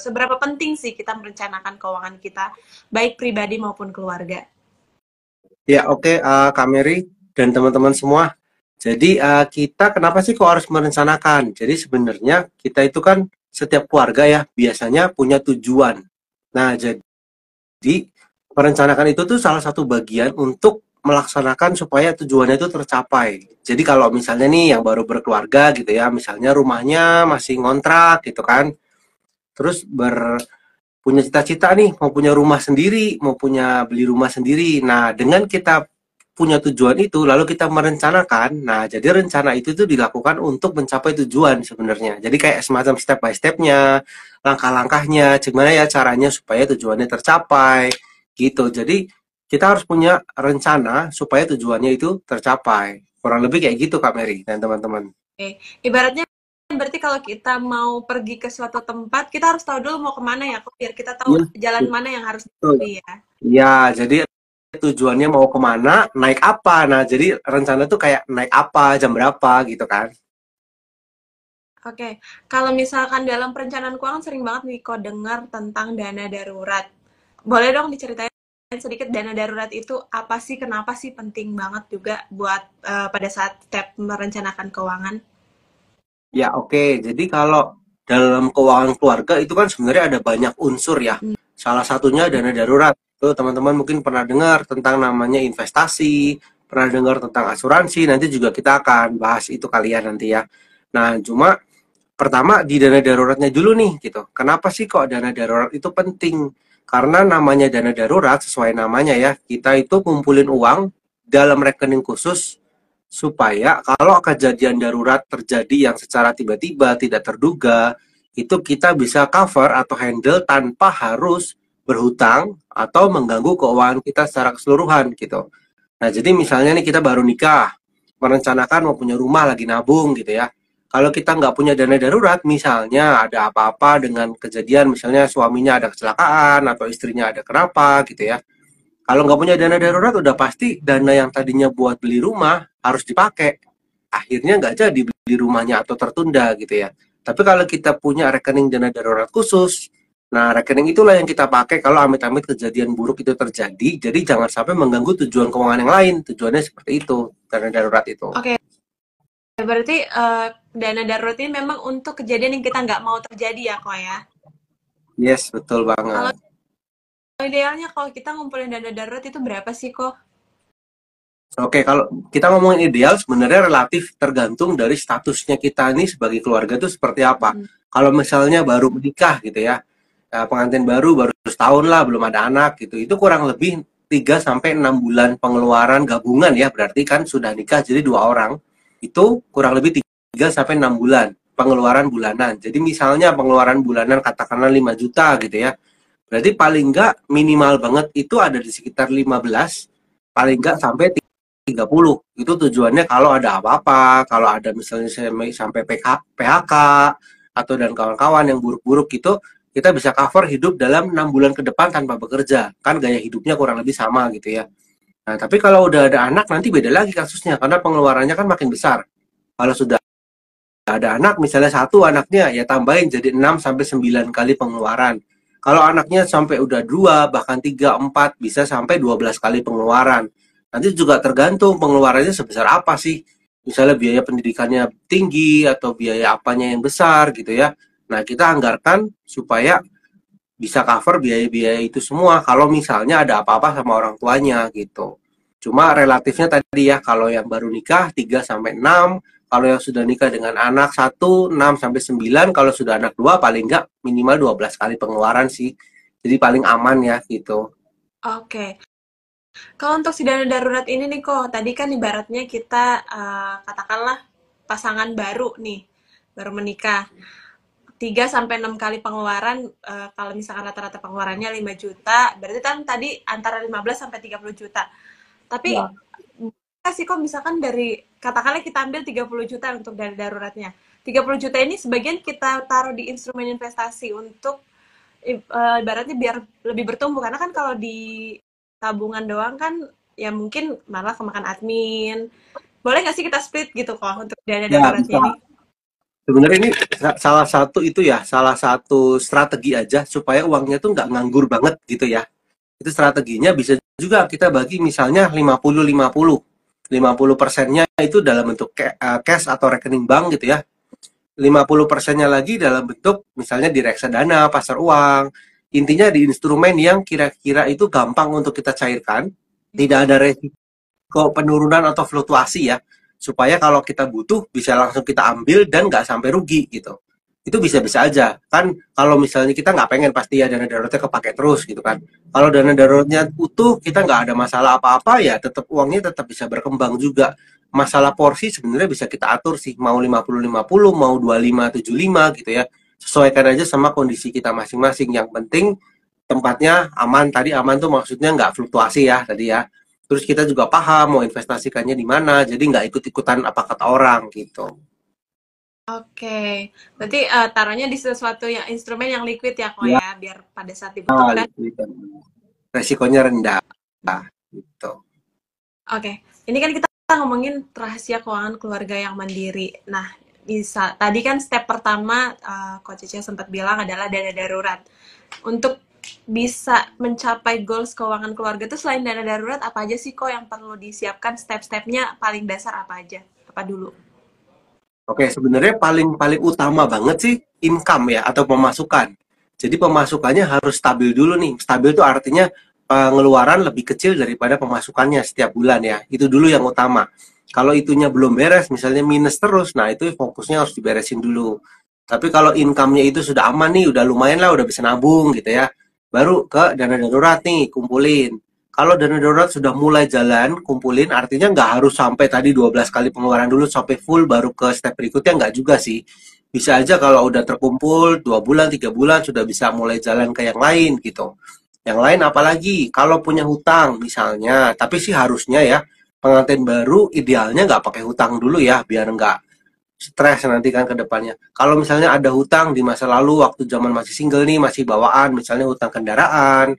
Seberapa penting sih kita merencanakan keuangan kita, baik pribadi maupun keluarga? Ya, oke, Kak Mary dan teman-teman semua. Jadi, kita kenapa sih kok harus merencanakan? Jadi sebenarnya kita itu kan setiap keluarga ya biasanya punya tujuan. Nah, jadi merencanakan itu tuh salah satu bagian untuk melaksanakan supaya tujuannya itu tercapai. Jadi kalau misalnya nih yang baru berkeluarga gitu ya, misalnya rumahnya masih ngontrak gitu kan, terus punya cita-cita nih, mau punya rumah sendiri, mau punya beli rumah sendiri. Nah, dengan kita punya tujuan itu, lalu kita merencanakan. Nah, jadi rencana itu tuh dilakukan untuk mencapai tujuan sebenarnya. Jadi kayak semacam step by step-nya, langkah-langkahnya, gimana ya caranya supaya tujuannya tercapai, gitu. Jadi kita harus punya rencana supaya tujuannya itu tercapai. Kurang lebih kayak gitu, Kak Mary dan teman-teman. Oke. Ibaratnya berarti kalau kita mau pergi ke suatu tempat, kita harus tahu dulu mau kemana ya, kok biar kita tahu Iya, jalan mana yang harus betul. dilalui ya. Ya, jadi tujuannya mau kemana, naik apa. Nah, jadi rencana tuh kayak naik apa, jam berapa gitu kan. Oke, kalau misalkan dalam perencanaan keuangan sering banget nih kok dengar tentang dana darurat. Boleh dong diceritain sedikit dana darurat itu apa sih, kenapa sih penting banget juga buat pada saat step merencanakan keuangan? Ya, oke. Jadi kalau dalam keuangan keluarga itu kan sebenarnya ada banyak unsur ya. Hmm. Salah satunya dana darurat. Tuh teman-teman mungkin pernah dengar tentang namanya investasi, pernah dengar tentang asuransi, nanti juga kita akan bahas itu kalian nanti ya. Nah, cuma pertama di dana daruratnya dulu nih gitu. Kenapa sih kok dana darurat itu penting? Karena namanya dana darurat sesuai namanya ya, kita itu kumpulin uang dalam rekening khusus supaya kalau kejadian darurat terjadi yang secara tiba-tiba tidak terduga, itu kita bisa cover atau handle tanpa harus berhutang atau mengganggu keuangan kita secara keseluruhan gitu. Nah, jadi misalnya nih kita baru nikah, merencanakan mau punya rumah lagi nabung gitu ya. Kalau kita nggak punya dana darurat, misalnya ada apa-apa dengan kejadian, misalnya suaminya ada kecelakaan atau istrinya ada kenapa gitu ya. Kalau nggak punya dana darurat, udah pasti dana yang tadinya buat beli rumah harus dipakai. Akhirnya nggak jadi beli rumahnya atau tertunda gitu ya. Tapi kalau kita punya rekening dana darurat khusus, nah rekening itulah yang kita pakai kalau amit-amit kejadian buruk itu terjadi. Jadi jangan sampai mengganggu tujuan keuangan yang lain. Tujuannya seperti itu, dana darurat itu. Oke, berarti dana darurat ini memang untuk kejadian yang kita nggak mau terjadi ya kok ya. Yes, betul Kalau banget. idealnya kalau kita ngumpulin dana darurat itu berapa sih kok? Oke, kalau kita ngomongin ideal, sebenarnya relatif tergantung dari statusnya kita nih sebagai keluarga itu seperti apa. Hmm. Kalau misalnya baru menikah gitu ya, pengantin baru setahun lah, belum ada anak gitu, itu kurang lebih 3 sampai 6 bulan pengeluaran gabungan ya, berarti kan sudah nikah jadi dua orang, itu kurang lebih 3 sampai 6 bulan pengeluaran bulanan. Jadi misalnya pengeluaran bulanan katakanlah 5 juta gitu ya, berarti paling enggak minimal banget itu ada di sekitar 15, paling enggak sampai 30. Itu tujuannya kalau ada apa-apa, kalau ada misalnya sampai PHK atau dan kawan-kawan yang buruk-buruk itu, kita bisa cover hidup dalam 6 bulan ke depan tanpa bekerja. Kan gaya hidupnya kurang lebih sama gitu ya. Nah, tapi kalau udah ada anak nanti beda lagi kasusnya karena pengeluarannya kan makin besar. Kalau sudah ada anak misalnya satu anaknya ya tambahin jadi 6 sampai 9 kali pengeluaran. Kalau anaknya sampai udah 2 bahkan 3 4 bisa sampai 12 kali pengeluaran. Nanti juga tergantung pengeluarannya sebesar apa sih. Misalnya biaya pendidikannya tinggi atau biaya apanya yang besar gitu ya. Nah, kita anggarkan supaya bisa cover biaya-biaya itu semua kalau misalnya ada apa-apa sama orang tuanya gitu. Cuma relatifnya tadi ya, kalau yang baru nikah 3 sampai 6, kalau yang sudah nikah dengan anak satu 6 sampai 9, kalau sudah anak dua paling enggak minimal 12 kali pengeluaran sih. Jadi paling aman ya gitu. Oke, kalau untuk si dana darurat ini nih kok, tadi kan ibaratnya kita katakanlah pasangan baru nih, baru menikah. 3 sampai 6 kali pengeluaran, kalau misalkan rata-rata pengeluarannya 5 juta, berarti kan tadi antara 15 sampai 30 juta. Tapi Ya. kasih kok misalkan dari katakanlah kita ambil 30 juta untuk dana daruratnya. 30 juta ini sebagian kita taruh di instrumen investasi untuk ibaratnya biar lebih bertumbuh karena kan kalau di tabungan doang kan ya mungkin malah kemakan admin. Boleh nggak sih kita split gitu kok untuk dana Ya, daruratnya bisa. ini? Sebenarnya ini salah satu itu ya, salah satu strategi aja supaya uangnya tuh nggak nganggur banget gitu ya. Itu strateginya bisa juga kita bagi misalnya 50-50. 50%-nya itu dalam bentuk cash atau rekening bank gitu ya. 50%-nya lagi dalam bentuk misalnya di reksadana, pasar uang. Intinya di instrumen yang kira-kira itu gampang untuk kita cairkan, tidak ada resiko penurunan atau fluktuasi ya. Supaya kalau kita butuh bisa langsung kita ambil dan nggak sampai rugi gitu. Itu bisa-bisa aja. Kan kalau misalnya kita nggak pengen pasti ya dana daruratnya kepake terus gitu kan. Kalau dana daruratnya utuh, kita nggak ada masalah apa-apa ya tetap uangnya tetap bisa berkembang juga. Masalah porsi sebenarnya bisa kita atur sih, mau 50-50, mau 25-75 gitu ya. Sesuaikan aja sama kondisi kita masing-masing. Yang penting tempatnya aman. Tadi aman tuh maksudnya nggak fluktuasi ya tadi ya. Terus kita juga paham mau investasikannya di mana, jadi nggak ikut-ikutan apa kata orang gitu. Oke, berarti taruhnya di sesuatu yang instrumen yang liquid ya kok Ya, ya, biar pada saat dibutuhkan. gitu. Resikonya rendah gitu. Oke, ini kan kita ngomongin rahasia keuangan keluarga yang mandiri. Nah, bisa tadi kan step pertama Coach Cece sempat bilang adalah dana darurat. Untuk bisa mencapai goals keuangan keluarga itu selain dana darurat apa aja sih kok yang perlu disiapkan step-stepnya paling dasar apa aja? Apa dulu? Oke, sebenarnya paling paling utama banget sih income ya atau pemasukan. Jadi pemasukannya harus stabil dulu nih. Stabil itu artinya pengeluaran lebih kecil daripada pemasukannya setiap bulan ya. Itu dulu yang utama. Kalau itunya belum beres, misalnya minus terus, nah itu fokusnya harus diberesin dulu. Tapi kalau income-nya itu sudah aman nih, udah lumayan lah, udah bisa nabung gitu ya. Baru ke dana darurat nih, kumpulin. Kalau dana darurat sudah mulai jalan, kumpulin, artinya nggak harus sampai tadi 12 kali pengeluaran dulu sampai full baru ke step berikutnya, nggak juga sih. Bisa aja kalau udah terkumpul 2 bulan, 3 bulan sudah bisa mulai jalan ke yang lain gitu. Yang lain apalagi kalau punya hutang misalnya, tapi sih harusnya ya pengantin baru idealnya nggak pakai hutang dulu ya biar nggak stres nanti kan ke depannya. Kalau misalnya ada hutang di masa lalu waktu zaman masih single nih, masih bawaan, misalnya hutang kendaraan,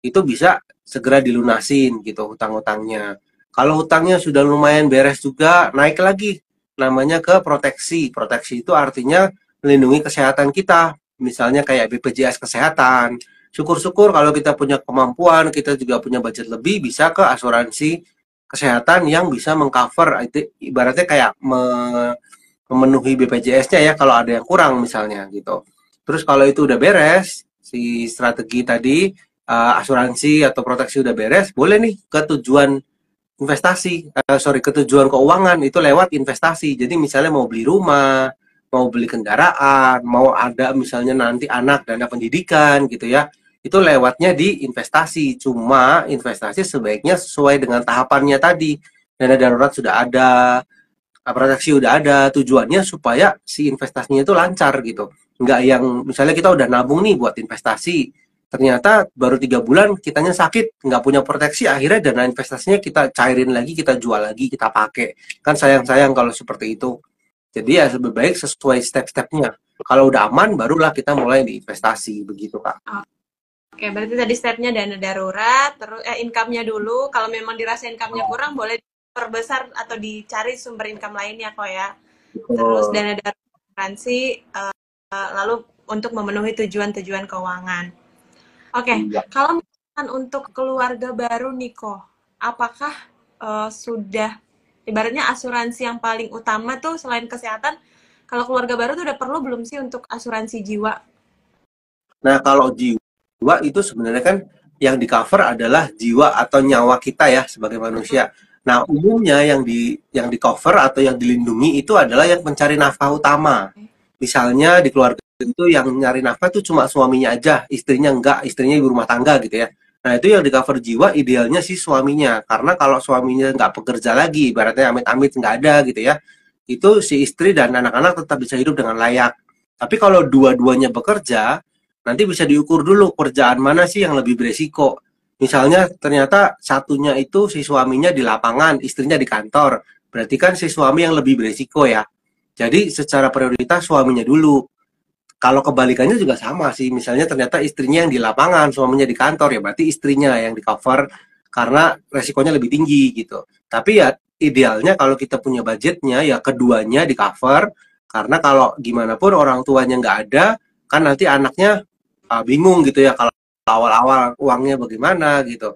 itu bisa segera dilunasin gitu hutang-hutangnya. Kalau hutangnya sudah lumayan beres juga, naik lagi namanya ke proteksi. Proteksi itu artinya melindungi kesehatan kita, misalnya kayak BPJS kesehatan. Syukur-syukur kalau kita punya kemampuan, kita juga punya budget lebih, bisa ke asuransi kesehatan yang bisa mengcover itu ibaratnya kayak memenuhi BPJS-nya ya kalau ada yang kurang misalnya gitu. Terus kalau itu udah beres, si strategi tadi asuransi atau proteksi udah beres, boleh nih ke tujuan investasi, ke tujuan keuangan itu lewat investasi. Jadi misalnya mau beli rumah, mau beli kendaraan, mau ada misalnya nanti anak dana pendidikan gitu ya, itu lewatnya di investasi. Cuma investasi sebaiknya sesuai dengan tahapannya tadi. Dana darurat sudah ada, proteksi udah ada, tujuannya supaya si investasinya itu lancar gitu. Nggak yang misalnya kita udah nabung nih buat investasi, ternyata baru 3 bulan kitanya sakit, nggak punya proteksi, akhirnya dana investasinya kita cairin lagi, kita jual lagi, kita pakai. Kan sayang-sayang kalau seperti itu. Jadi ya lebih baik sesuai step-stepnya. Kalau udah aman, barulah kita mulai di investasi, begitu Kak. Oke, berarti tadi stepnya dana darurat, terus income-nya dulu. Kalau memang dirasa income-nya kurang, boleh diperbesar atau dicari sumber income lainnya kok ya. Terus Betul. dana darurat asuransi, lalu untuk memenuhi tujuan-tujuan keuangan. Oke, Iya. kalau misalkan untuk keluarga baru nih kok, apakah sudah ibaratnya asuransi yang paling utama tuh selain kesehatan, kalau keluarga baru tuh udah perlu belum sih untuk asuransi jiwa? Nah, kalau jiwa itu sebenarnya kan yang di cover adalah jiwa atau nyawa kita ya sebagai manusia. Nah, umumnya yang di cover atau yang dilindungi itu adalah yang mencari nafkah utama. Misalnya di keluarga itu yang nyari nafkah itu cuma suaminya aja, istrinya enggak, istrinya ibu rumah tangga gitu ya. Nah, itu yang di cover jiwa idealnya sih suaminya. Karena kalau suaminya nggak bekerja lagi, ibaratnya amit-amit nggak ada gitu ya, itu si istri dan anak-anak tetap bisa hidup dengan layak. Tapi kalau dua-duanya bekerja, nanti bisa diukur dulu kerjaan mana sih yang lebih beresiko. Misalnya ternyata satunya itu si suaminya di lapangan, istrinya di kantor. Berarti kan si suami yang lebih beresiko ya. Jadi secara prioritas suaminya dulu. Kalau kebalikannya juga sama sih. Misalnya ternyata istrinya yang di lapangan, suaminya di kantor, ya berarti istrinya yang di cover karena resikonya lebih tinggi gitu. Tapi ya idealnya kalau kita punya budgetnya ya keduanya di cover. Karena kalau gimana pun orang tuanya nggak ada, kan nanti anaknya bingung gitu ya kalau awal-awal uangnya bagaimana gitu.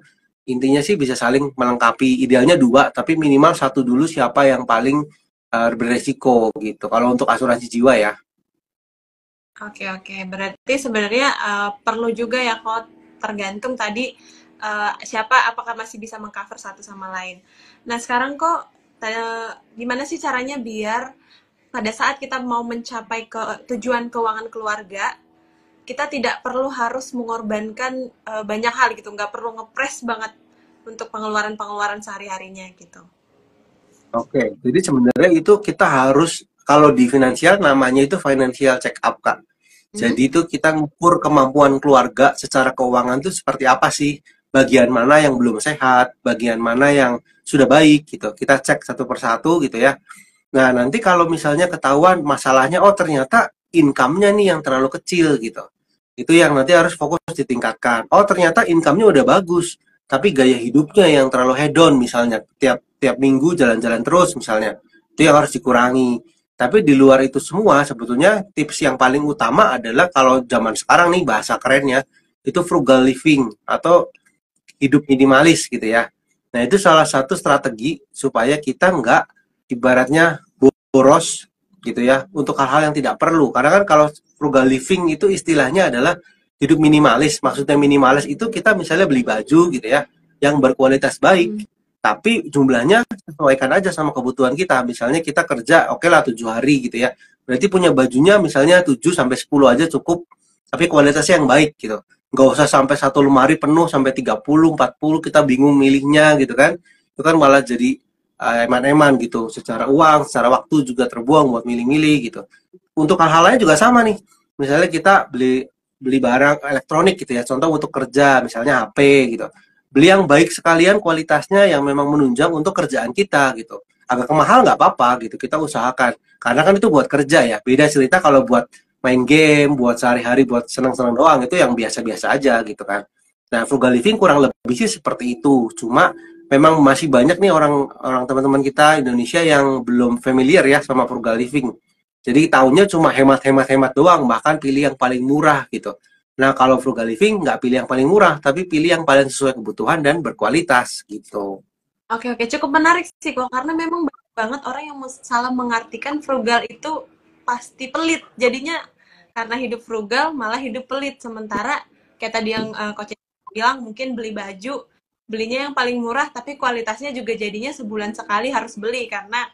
Intinya sih bisa saling melengkapi, idealnya dua, tapi minimal satu dulu siapa yang paling beresiko gitu. Kalau untuk asuransi jiwa ya. Oke, oke. Berarti sebenarnya perlu juga ya kok tergantung tadi siapa apakah masih bisa mengcover satu sama lain. Nah, sekarang kok gimana sih caranya biar pada saat kita mau mencapai ke tujuan keuangan keluarga, kita tidak perlu harus mengorbankan banyak hal gitu, nggak perlu ngepres banget untuk pengeluaran-pengeluaran sehari-harinya gitu. Oke, jadi sebenarnya itu kita harus, kalau di finansial namanya itu financial check up, Kak. Hmm? Jadi itu kita ngukur kemampuan keluarga secara keuangan itu seperti apa sih? Bagian mana yang belum sehat, bagian mana yang sudah baik gitu. Kita cek satu persatu gitu ya. Nah, nanti kalau misalnya ketahuan masalahnya, oh ternyata income-nya nih yang terlalu kecil gitu. Itu yang nanti harus fokus ditingkatkan. Oh, ternyata income-nya udah bagus, tapi gaya hidupnya yang terlalu hedon misalnya, tiap tiap minggu jalan-jalan terus misalnya. Itu yang harus dikurangi. Tapi di luar itu semua sebetulnya tips yang paling utama adalah kalau zaman sekarang nih bahasa kerennya itu frugal living atau hidup minimalis gitu ya. Nah, itu salah satu strategi supaya kita nggak ibaratnya boros gitu ya untuk hal-hal yang tidak perlu. Karena kan kalau frugal living itu istilahnya adalah hidup minimalis. Maksudnya minimalis itu kita misalnya beli baju gitu ya yang berkualitas baik, tapi jumlahnya sesuaikan aja sama kebutuhan kita. Misalnya kita kerja oke lah 7 hari gitu ya. Berarti punya bajunya misalnya 7 sampai 10 aja cukup, tapi kualitasnya yang baik gitu. Nggak usah sampai satu lemari penuh sampai 30, 40 kita bingung milihnya gitu kan. Itu kan malah jadi eman-eman gitu. Secara uang, secara waktu juga terbuang buat milih-milih gitu. Untuk hal-hal lain juga sama nih. Misalnya kita beli beli barang elektronik gitu ya. Contoh untuk kerja, misalnya HP gitu. Beli yang baik sekalian kualitasnya yang memang menunjang untuk kerjaan kita gitu. Agak mahal nggak apa-apa gitu, kita usahakan. Karena kan itu buat kerja ya. Beda cerita kalau buat main game, buat sehari-hari, buat senang-senang doang, itu yang biasa-biasa aja gitu kan. Nah, frugal living kurang lebih sih seperti itu. Cuma memang masih banyak nih orang teman-teman kita Indonesia yang belum familiar ya sama frugal living. Jadi tahunnya cuma hemat-hemat-hemat doang, bahkan pilih yang paling murah gitu. Nah, kalau frugal living nggak pilih yang paling murah, tapi pilih yang paling sesuai kebutuhan dan berkualitas gitu. Oke, oke, cukup menarik sih kok, karena memang banyak banget orang yang salah mengartikan frugal itu pasti pelit. Jadinya karena hidup frugal malah hidup pelit. Sementara kayak tadi yang Coach bilang mungkin beli baju, belinya yang paling murah tapi kualitasnya juga jadinya sebulan sekali harus beli karena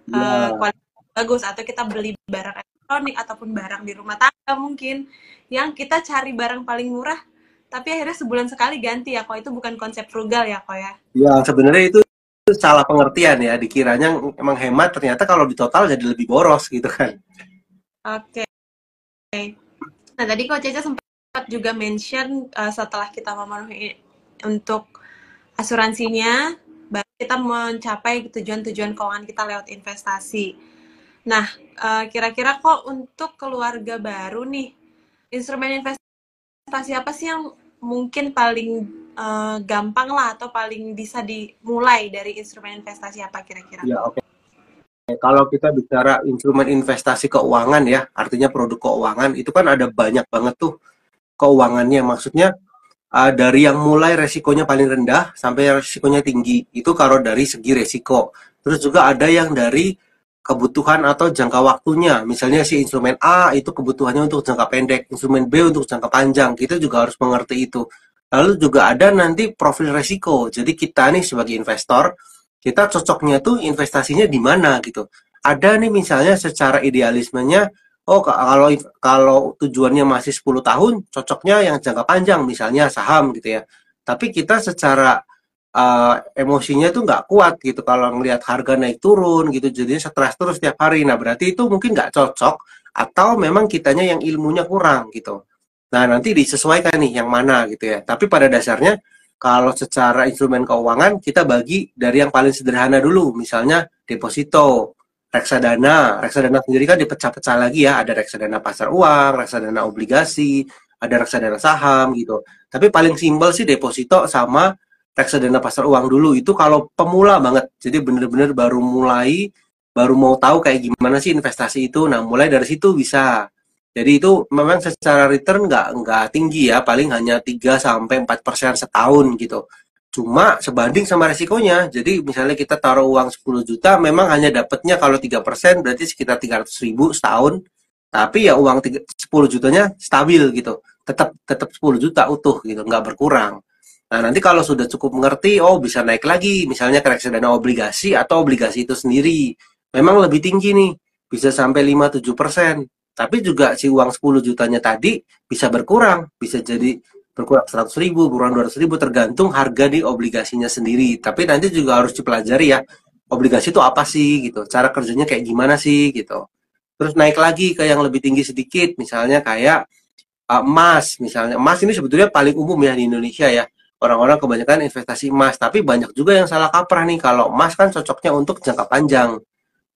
Ya, kualitas bagus, atau kita beli barang elektronik ataupun barang di rumah tangga mungkin yang kita cari barang paling murah tapi akhirnya sebulan sekali ganti ya kok, itu bukan konsep frugal ya kok ya. ya sebenarnya itu salah pengertian ya. Dikiranya emang hemat, ternyata kalau di total jadi lebih boros gitu kan. Oke. Nah, tadi kok Caca sempat juga mention setelah kita memenuhi untuk asuransinya, baru kita mencapai tujuan-tujuan keuangan kita lewat investasi. Nah, kira-kira kok untuk keluarga baru nih, instrumen investasi apa sih yang mungkin paling gampang lah atau paling bisa dimulai dari instrumen investasi apa kira-kira? Ya, oke. Kalau kita bicara instrumen investasi keuangan ya, artinya produk keuangan itu kan ada banyak banget tuh keuangannya. Maksudnya dari yang mulai resikonya paling rendah sampai resikonya tinggi. Itu kalau dari segi resiko. Terus juga ada yang dari kebutuhan atau jangka waktunya. Misalnya si instrumen A itu kebutuhannya untuk jangka pendek, instrumen B untuk jangka panjang. Kita juga harus mengerti itu. Lalu juga ada nanti profil resiko. Jadi kita nih sebagai investor, kita cocoknya tuh investasinya di mana gitu. Ada nih misalnya secara idealismenya, oh kalau kalau tujuannya masih 10 tahun, cocoknya yang jangka panjang, misalnya saham gitu ya. Tapi kita secara emosinya tuh nggak kuat gitu kalau ngelihat harga naik turun gitu, jadinya stres terus setiap hari. Nah, berarti itu mungkin nggak cocok atau memang kitanya yang ilmunya kurang gitu. Nah, nanti disesuaikan nih yang mana gitu ya. Tapi pada dasarnya kalau secara instrumen keuangan kita bagi dari yang paling sederhana dulu, misalnya deposito, reksadana. Reksadana sendiri kan dipecah-pecah lagi ya, ada reksadana pasar uang, reksadana obligasi, ada reksadana saham gitu. Tapi paling simpel sih deposito sama reksadana pasar uang dulu, itu kalau pemula banget. Jadi bener-bener baru mulai, baru mau tahu kayak gimana sih investasi itu. Nah, mulai dari situ bisa. Jadi itu memang secara return nggak tinggi ya, paling hanya 3 sampai 4% setahun gitu. Cuma sebanding sama resikonya. Jadi misalnya kita taruh uang 10 juta, memang hanya dapatnya kalau 3% berarti sekitar 300 ribu setahun. Tapi ya uang 10 jutanya stabil gitu. Tetap tetap 10 juta utuh gitu, nggak berkurang. Nah, nanti kalau sudah cukup mengerti, oh bisa naik lagi, misalnya ke reksadana obligasi atau obligasi itu sendiri. Memang lebih tinggi nih, bisa sampai 5-7%. Tapi juga si uang 10 jutanya tadi bisa berkurang, bisa jadi berkurang 100 ribu, berkurang 200 ribu, tergantung harga di obligasinya sendiri. Tapi nanti juga harus dipelajari ya, obligasi itu apa sih gitu, cara kerjanya kayak gimana sih gitu. Terus naik lagi ke yang lebih tinggi sedikit, misalnya kayak emas, misalnya. Emas ini sebetulnya paling umum ya di Indonesia ya. Orang-orang kebanyakan investasi emas, tapi banyak juga yang salah kaprah nih. Kalau emas kan cocoknya untuk jangka panjang.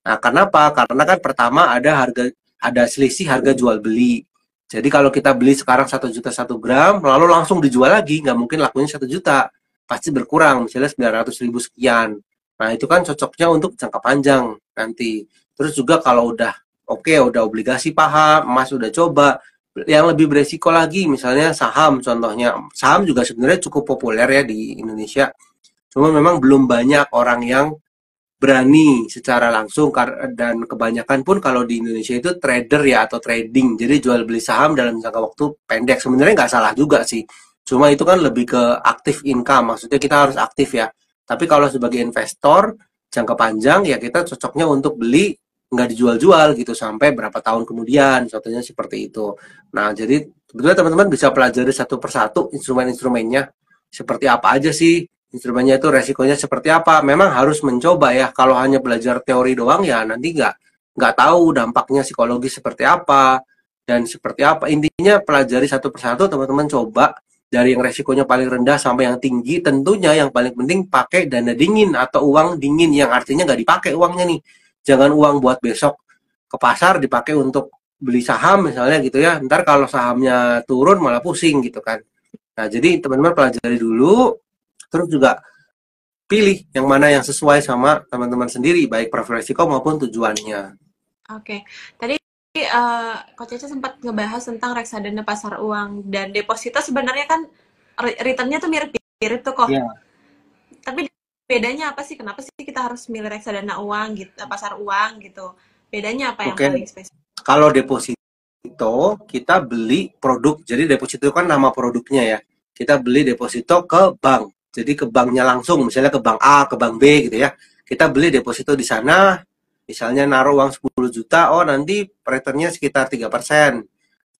Nah, kenapa? Karena kan pertama ada selisih harga jual beli. Jadi kalau kita beli sekarang 1 juta 1 gram, lalu langsung dijual lagi, nggak mungkin lakunya 1 juta. Pasti berkurang, misalnya 900 ribu sekian. Nah, itu kan cocoknya untuk jangka panjang nanti. Terus juga kalau udah oke, udah obligasi paham, emas udah coba, yang lebih beresiko lagi, misalnya saham contohnya. Saham juga sebenarnya cukup populer ya di Indonesia. Cuma memang belum banyak orang yang berani secara langsung dan kebanyakan pun kalau di Indonesia itu trader ya atau trading, jadi jual beli saham dalam jangka waktu pendek. Sebenarnya nggak salah juga sih, cuma itu kan lebih ke aktif income, maksudnya kita harus aktif ya. Tapi kalau sebagai investor jangka panjang ya kita cocoknya untuk beli nggak dijual-jual gitu sampai berapa tahun kemudian, contohnya seperti itu. Nah, jadi sebetulnya teman-teman bisa pelajari satu persatu instrumen-instrumennya seperti apa aja sih, instrumennya itu resikonya seperti apa. Memang harus mencoba ya. Kalau hanya belajar teori doang ya nanti nggak tahu dampaknya psikologis seperti apa dan seperti apa. Intinya pelajari satu persatu, teman-teman coba dari yang resikonya paling rendah sampai yang tinggi. Tentunya yang paling penting pakai dana dingin atau uang dingin, yang artinya nggak dipakai uangnya nih. Jangan uang buat besok ke pasar dipakai untuk beli saham misalnya gitu ya. Ntar kalau sahamnya turun malah pusing gitu kan. Nah, jadi teman-teman pelajari dulu, terus juga pilih yang mana yang sesuai sama teman-teman sendiri, baik profil resiko maupun tujuannya. Oke. Tadi Coach Cece sempat ngebahas tentang reksadana pasar uang dan deposito sebenarnya kan returnnya tuh mirip-mirip tuh kok. Ya, Tapi bedanya apa sih? Kenapa sih kita harus milih reksadana uang gitu, pasar uang gitu? Bedanya apa yang oke. paling spesifik? Kalau deposito, kita beli produk. Jadi deposito kan nama produknya ya. Kita beli deposito ke bank. Jadi ke banknya langsung, misalnya ke bank A, ke bank B gitu ya. Kita beli deposito di sana, misalnya naruh uang 10 juta, oh nanti returnnya sekitar 3%.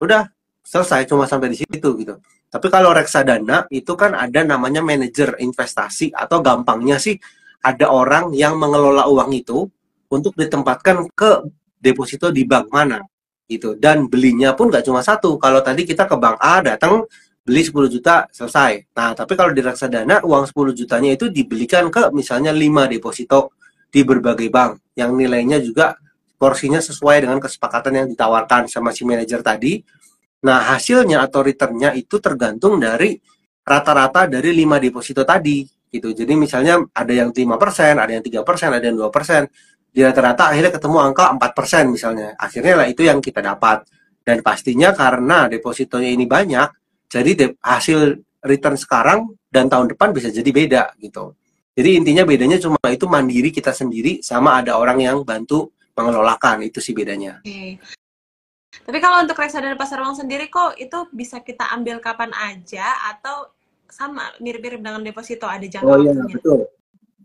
Udah, selesai, cuma sampai di situ gitu. Tapi kalau reksadana itu kan ada namanya manajer investasi, atau gampangnya sih ada orang yang mengelola uang itu untuk ditempatkan ke deposito di bank mana gitu. Dan belinya pun nggak cuma satu. Kalau tadi kita ke bank A datang beli 10 juta selesai. Nah, tapi kalau di reksadana uang 10 jutanya itu dibelikan ke misalnya 5 deposito di berbagai bank yang nilainya juga porsinya sesuai dengan kesepakatan yang ditawarkan sama si manajer tadi. Nah, hasilnya atau returnnya itu tergantung dari rata-rata dari 5 deposito tadi gitu. Jadi misalnya ada yang 5%, ada yang 3%, ada yang 2%. Di rata-rata akhirnya ketemu angka 4% misalnya. Akhirnya lah itu yang kita dapat. Dan pastinya karena depositonya ini banyak, jadi hasil return sekarang dan tahun depan bisa jadi beda gitu. Jadi intinya bedanya cuma itu mandiri kita sendiri sama ada orang yang bantu mengelolakan, itu sih bedanya. Oke. Tapi kalau untuk reksadana pasar uang sendiri kok itu bisa kita ambil kapan aja atau sama mirip-mirip dengan deposito ada jangka Oh iya, waktunya? betul.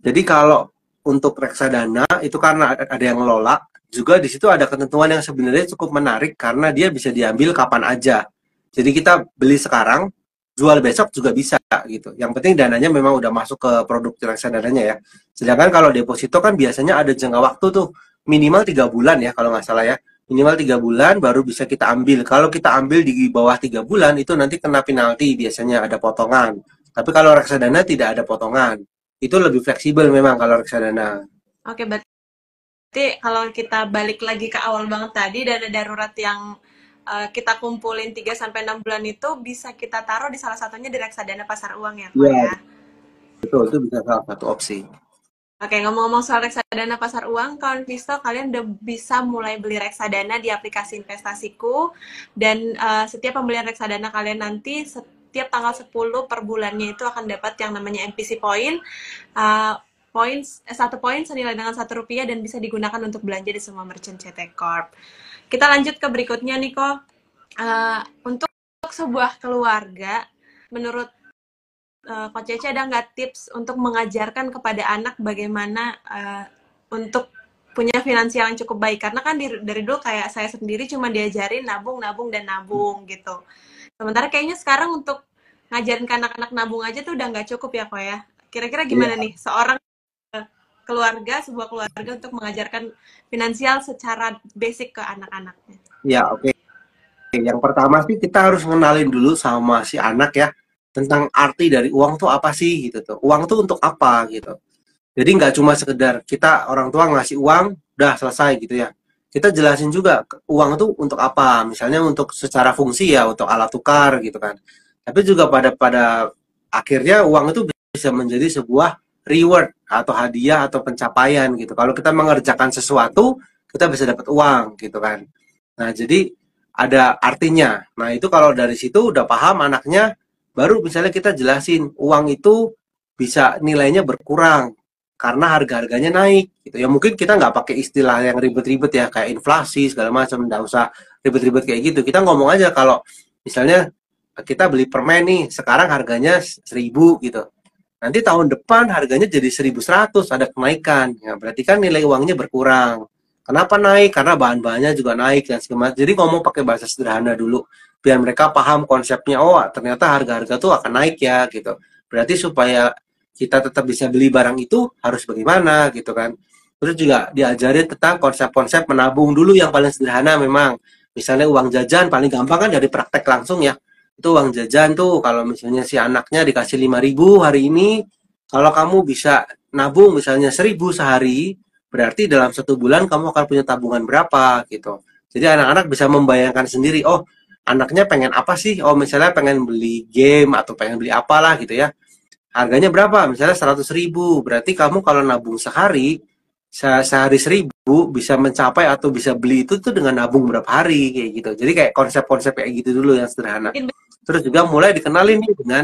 Jadi kalau untuk reksadana itu karena ada yang ngelola, juga di situ ada ketentuan yang sebenarnya cukup menarik karena dia bisa diambil kapan aja. Jadi kita beli sekarang, jual besok juga bisa gitu. Yang penting dananya memang udah masuk ke produk reksadananya ya. Sedangkan kalau deposito kan biasanya ada jangka waktu tuh minimal 3 bulan ya kalau nggak salah ya. Minimal 3 bulan baru bisa kita ambil. Kalau kita ambil di bawah 3 bulan itu nanti kena penalti, biasanya ada potongan. Tapi kalau reksadana tidak ada potongan. Itu lebih fleksibel memang kalau reksadana. Oke, berarti kalau kita balik lagi ke awal banget tadi, dana darurat yang kita kumpulin 3 sampai 6 bulan itu bisa kita taruh di salah satunya di reksadana pasar uang ya, kok Iya, ya. betul. Itu bisa salah satu opsi. Oke, ngomong-ngomong soal reksadana pasar uang, kawan Visto, kalian udah bisa mulai beli reksadana di aplikasi investasiku, dan setiap pembelian reksadana kalian nanti, setiap tanggal 10 per bulannya itu akan dapat yang namanya MPC Point, uh, satu poin senilai dengan Rp1 dan bisa digunakan untuk belanja di semua merchant CT Corp. Kita lanjut ke berikutnya nih kok. Untuk sebuah keluarga, menurut Coach Cece ada nggak tips untuk mengajarkan kepada anak bagaimana untuk punya finansial yang cukup baik? Karena kan dari dulu kayak saya sendiri cuma diajarin nabung, nabung, dan nabung gitu. Sementara kayaknya sekarang untuk ngajarin ke anak-anak nabung aja tuh udah nggak cukup ya kok ya. Kira-kira gimana Iya, nih seorang keluarga, sebuah keluarga untuk mengajarkan finansial secara basic ke anak-anaknya? iya, oke. Yang pertama sih kita harus ngenalin dulu sama si anak ya tentang arti dari uang tuh apa sih gitu tuh. Uang tuh untuk apa gitu. Jadi nggak cuma sekedar kita orang tua ngasih uang udah selesai gitu ya. Kita jelasin juga uang itu untuk apa. Misalnya untuk secara fungsi ya untuk alat tukar gitu kan. Tapi juga pada akhirnya uang itu bisa menjadi sebuah reward atau hadiah atau pencapaian gitu. Kalau kita mengerjakan sesuatu, kita bisa dapat uang gitu kan. Nah, jadi ada artinya. Nah, itu kalau dari situ udah paham anaknya, baru misalnya kita jelasin uang itu bisa nilainya berkurang karena harga-harganya naik gitu. Ya mungkin kita nggak pakai istilah yang ribet-ribet ya kayak inflasi segala macam, nggak usah ribet-ribet kayak gitu. Kita ngomong aja kalau misalnya kita beli permen nih, sekarang harganya 1.000 gitu. Nanti tahun depan harganya jadi 1.100, ada kenaikan. Ya, berarti kan nilai uangnya berkurang. Kenapa naik? Karena bahan-bahannya juga naik dan segala macam. Jadi ngomong pakai bahasa sederhana dulu, biar mereka paham konsepnya. Oh, ternyata harga-harga tuh akan naik ya gitu. Berarti supaya kita tetap bisa beli barang itu harus bagaimana gitu kan. Terus juga diajarin tentang konsep-konsep menabung dulu yang paling sederhana memang. Misalnya uang jajan paling gampang kan dari praktek langsung ya. Itu uang jajan tuh kalau misalnya si anaknya dikasih 5.000 hari ini, kalau kamu bisa nabung misalnya 1.000 sehari, berarti dalam 1 bulan kamu akan punya tabungan berapa gitu. Jadi anak-anak bisa membayangkan sendiri, oh anaknya pengen apa sih? Oh misalnya pengen beli game atau pengen beli apalah gitu ya. Harganya berapa? Misalnya 100.000. Berarti kamu kalau nabung sehari, sehari 1.000 bisa mencapai atau bisa beli itu tuh dengan nabung berapa hari kayak gitu. Jadi kayak konsep-konsep kayak gitu dulu yang sederhana. Mungkin Terus juga mulai dikenalin nih dengan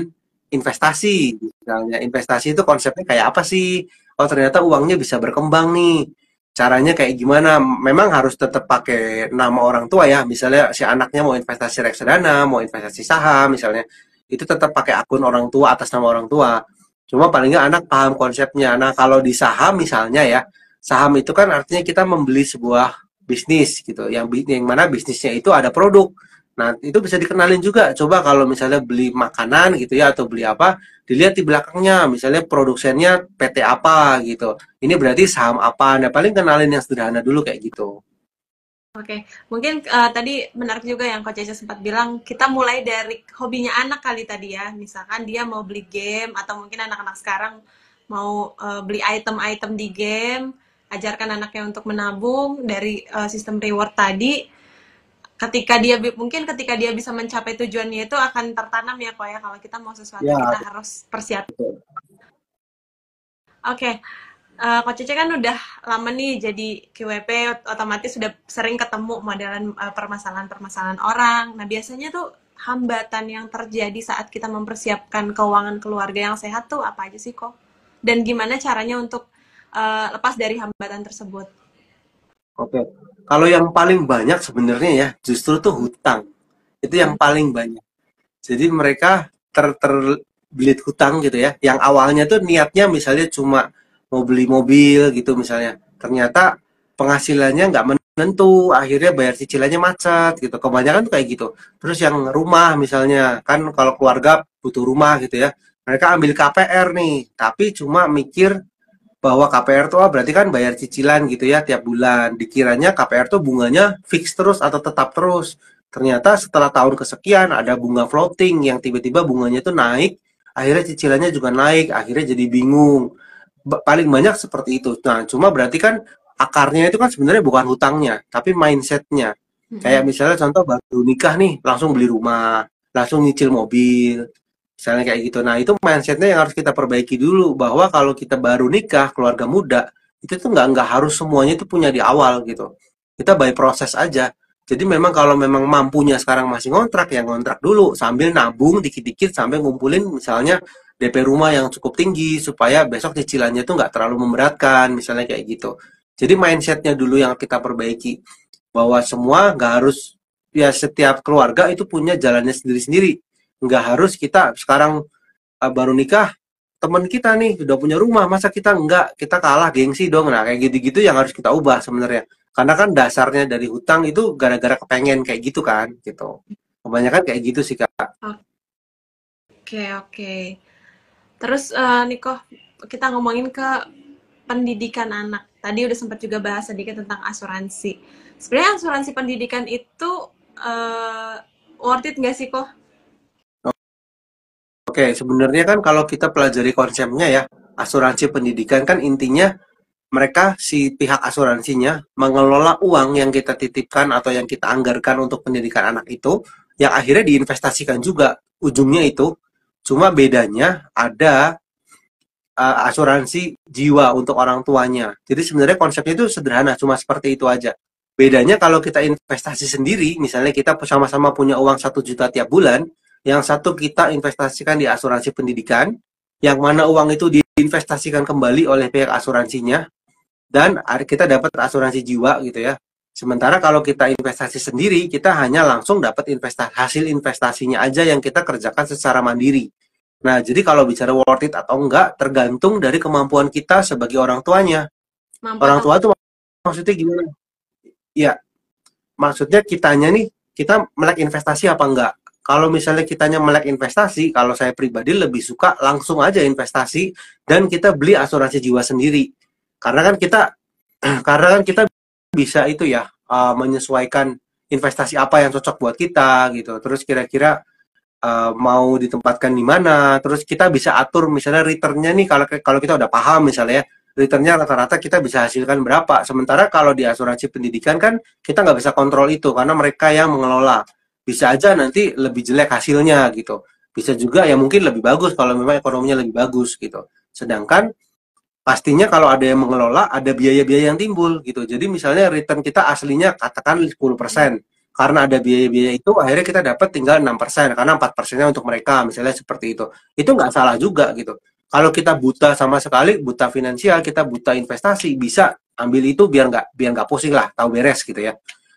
investasi. Misalnya investasi itu konsepnya kayak apa sih? Oh ternyata uangnya bisa berkembang nih. Caranya kayak gimana? Memang harus tetap pakai nama orang tua ya. Misalnya si anaknya mau investasi reksadana, mau investasi saham misalnya. Itu tetap pakai akun orang tua atas nama orang tua. Cuma paling nggak anak paham konsepnya. Nah kalau di saham misalnya ya, saham itu kan artinya kita membeli sebuah bisnis gitu. Yang mana bisnisnya itu ada produk. Nah, itu bisa dikenalin juga. Coba kalau misalnya beli makanan gitu ya atau beli apa, dilihat di belakangnya, misalnya produsennya PT apa gitu. Ini berarti saham apa. Nah, paling kenalin yang sederhana dulu kayak gitu. Oke, mungkin tadi menarik juga yang Coach Cece sempat bilang, kita mulai dari hobinya anak kali tadi ya. Misalkan dia mau beli game, atau mungkin anak-anak sekarang mau beli item-item di game, ajarkan anaknya untuk menabung dari sistem reward tadi. Mungkin ketika dia bisa mencapai tujuannya itu akan tertanam ya kok ya. Kalau kita mau sesuatu Ya, kita harus persiapkan. betul. Oke, Coach Cece kan udah lama nih jadi QWP, otomatis sudah sering ketemu modelan permasalahan-permasalahan orang. Nah, biasanya tuh hambatan yang terjadi saat kita mempersiapkan keuangan keluarga yang sehat tuh apa aja sih kok? Dan gimana caranya untuk lepas dari hambatan tersebut? Oke. Kalau yang paling banyak sebenarnya ya, justru tuh hutang. Itu yang Hmm. paling banyak. Jadi mereka terbelit hutang gitu ya. Yang awalnya tuh niatnya misalnya cuma mau beli mobil gitu misalnya. Ternyata penghasilannya nggak menentu, akhirnya bayar cicilannya macet gitu. Kebanyakan tuh kayak gitu. Terus yang rumah misalnya, kan kalau keluarga butuh rumah gitu ya. Mereka ambil KPR nih, tapi cuma mikir bahwa KPR tuh berarti kan bayar cicilan gitu ya tiap bulan. Dikiranya KPR tuh bunganya fix terus atau tetap terus. Ternyata setelah tahun kesekian ada bunga floating yang tiba-tiba bunganya tuh naik, akhirnya cicilannya juga naik, akhirnya jadi bingung. Paling banyak seperti itu. Nah, cuma berarti kan akarnya itu kan sebenarnya bukan hutangnya, tapi mindsetnya. Kayak Mm-mm. misalnya contoh baru nikah nih, langsung beli rumah, langsung nyicil mobil. Misalnya kayak gitu. Nah, itu mindsetnya yang harus kita perbaiki dulu, bahwa kalau kita baru nikah, keluarga muda, itu tuh nggak harus semuanya itu punya di awal gitu. Kita by proses aja. Jadi memang kalau memang mampunya sekarang masih ngontrak, ya ngontrak dulu sambil nabung dikit-dikit sampai ngumpulin misalnya DP rumah yang cukup tinggi supaya besok cicilannya tuh nggak terlalu memberatkan, misalnya kayak gitu. Jadi mindsetnya dulu yang kita perbaiki, bahwa semua nggak harus, ya setiap keluarga itu punya jalannya sendiri-sendiri. Nggak harus kita sekarang baru nikah, teman kita nih udah punya rumah, masa kita enggak, kita kalah gengsi dong. Nah, kayak gitu-gitu yang harus kita ubah sebenarnya. Karena kan dasarnya dari hutang itu gara-gara kepengen kayak gitu kan, gitu. Kebanyakan kayak gitu sih, Kak. Oke, oke. Terus Niko, kita ngomongin ke pendidikan anak. Tadi udah sempat juga bahas sedikit tentang asuransi. Sebenarnya asuransi pendidikan itu uh, worth it nggak sih kok? Oke, sebenarnya kan kalau kita pelajari konsepnya ya, asuransi pendidikan kan intinya mereka si pihak asuransinya mengelola uang yang kita titipkan atau yang kita anggarkan untuk pendidikan anak itu, yang akhirnya diinvestasikan juga ujungnya itu. Cuma bedanya ada asuransi jiwa untuk orang tuanya. Jadi sebenarnya konsepnya itu sederhana, cuma seperti itu aja. Bedanya kalau kita investasi sendiri, misalnya kita sama-sama punya uang 1 juta tiap bulan, yang satu kita investasikan di asuransi pendidikan, yang mana uang itu diinvestasikan kembali oleh pihak asuransinya, dan kita dapat asuransi jiwa gitu ya. Sementara kalau kita investasi sendiri, kita hanya langsung dapat hasil investasinya aja yang kita kerjakan secara mandiri. Nah, jadi kalau bicara worth it atau enggak, tergantung dari kemampuan kita sebagai orang tuanya. Mampu Orang atau tua itu maksudnya gimana? Ya, maksudnya kitanya nih, kita melek investasi apa enggak? Kalau misalnya kitanya melek investasi, kalau saya pribadi lebih suka langsung aja investasi dan kita beli asuransi jiwa sendiri. Karena kan kita karena kan kita bisa itu ya, menyesuaikan investasi apa yang cocok buat kita gitu. Terus kira-kira mau ditempatkan di mana, terus kita bisa atur misalnya returnnya nih, kalau kalau kita udah paham misalnya ya, returnnya rata-rata kita bisa hasilkan berapa. Sementara kalau di asuransi pendidikan kan kita nggak bisa kontrol itu karena mereka yang mengelola. Bisa aja nanti lebih jelek hasilnya gitu. Bisa juga ya mungkin lebih bagus kalau memang ekonominya lebih bagus gitu. Sedangkan pastinya kalau ada yang mengelola, ada biaya-biaya yang timbul gitu. Jadi misalnya return kita aslinya katakan 10%. Karena ada biaya-biaya itu, akhirnya kita dapat tinggal 6%. Karena 4%-nya untuk mereka, misalnya seperti itu. Itu nggak salah juga gitu. Kalau kita buta sama sekali, buta finansial, kita buta investasi, bisa ambil itu biar nggak pusing lah, tahu beres gitu ya.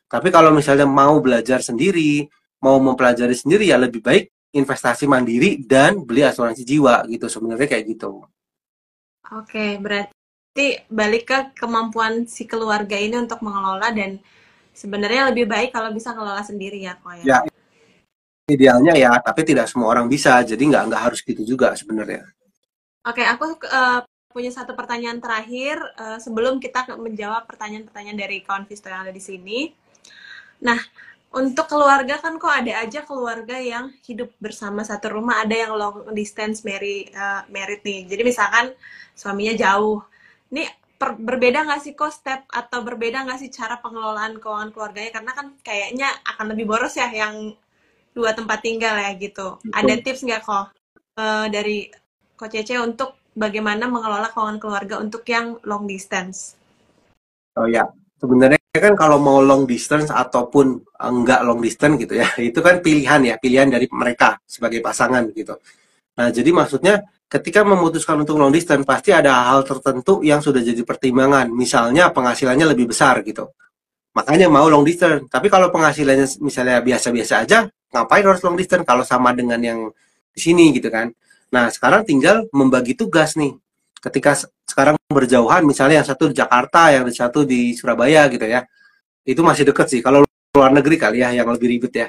Tapi kalau misalnya mau belajar sendiri, mau mempelajari sendiri, ya lebih baik investasi mandiri dan beli asuransi jiwa gitu. Sebenarnya kayak gitu. oke, berarti balik ke kemampuan si keluarga ini untuk mengelola dan sebenarnya lebih baik kalau bisa ngelola sendiri ya kok ya. Ya, idealnya ya, tapi tidak semua orang bisa, jadi nggak harus gitu juga sebenarnya. Oke, aku punya satu pertanyaan terakhir sebelum kita menjawab pertanyaan-pertanyaan dari kawan Visto yang ada di sini. Nah, untuk keluarga kan kok ada aja keluarga yang hidup bersama satu rumah, ada yang long distance married nih. Jadi misalkan suaminya jauh. Ini berbeda nggak sih kok step atau berbeda nggak sih cara pengelolaan keuangan keluarganya? Karena kan kayaknya akan lebih boros ya yang dua tempat tinggal ya gitu. Ada tips nggak kok dari Ko Cece untuk bagaimana mengelola keuangan keluarga untuk yang long distance? Oh ya, sebenarnya kan kalau mau long distance ataupun enggak long distance gitu ya, itu kan pilihan ya, pilihan dari mereka sebagai pasangan gitu. Nah, jadi maksudnya ketika memutuskan untuk long distance pasti ada hal tertentu yang sudah jadi pertimbangan. Misalnya penghasilannya lebih besar gitu. Makanya mau long distance. Tapi kalau penghasilannya misalnya biasa-biasa aja, ngapain harus long distance kalau sama dengan yang di sini gitu kan. Nah, sekarang tinggal membagi tugas nih. Ketika sekarang berjauhan, misalnya yang satu di Jakarta, yang satu di Surabaya gitu ya. Itu masih deket sih. Kalau luar negeri kali ya, yang lebih ribet ya.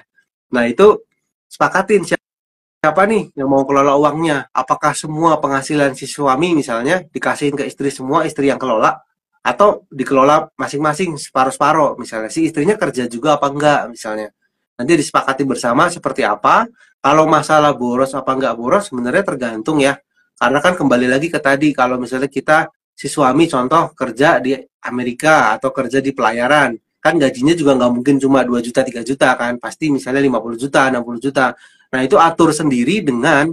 Nah, itu sepakatin siapa nih yang mau kelola uangnya. Apakah semua penghasilan si suami misalnya dikasihin ke istri semua, istri yang kelola, atau dikelola masing-masing separuh-separuh, misalnya si istrinya kerja juga apa enggak misalnya, nanti disepakati bersama seperti apa. Kalau masalah boros apa enggak boros sebenarnya tergantung ya, karena kan kembali lagi ke tadi, kalau misalnya kita si suami contoh kerja di Amerika atau kerja di pelayaran, kan gajinya juga nggak mungkin cuma 2 juta 3 juta kan, pasti misalnya 50 juta 60 juta. Nah, itu atur sendiri dengan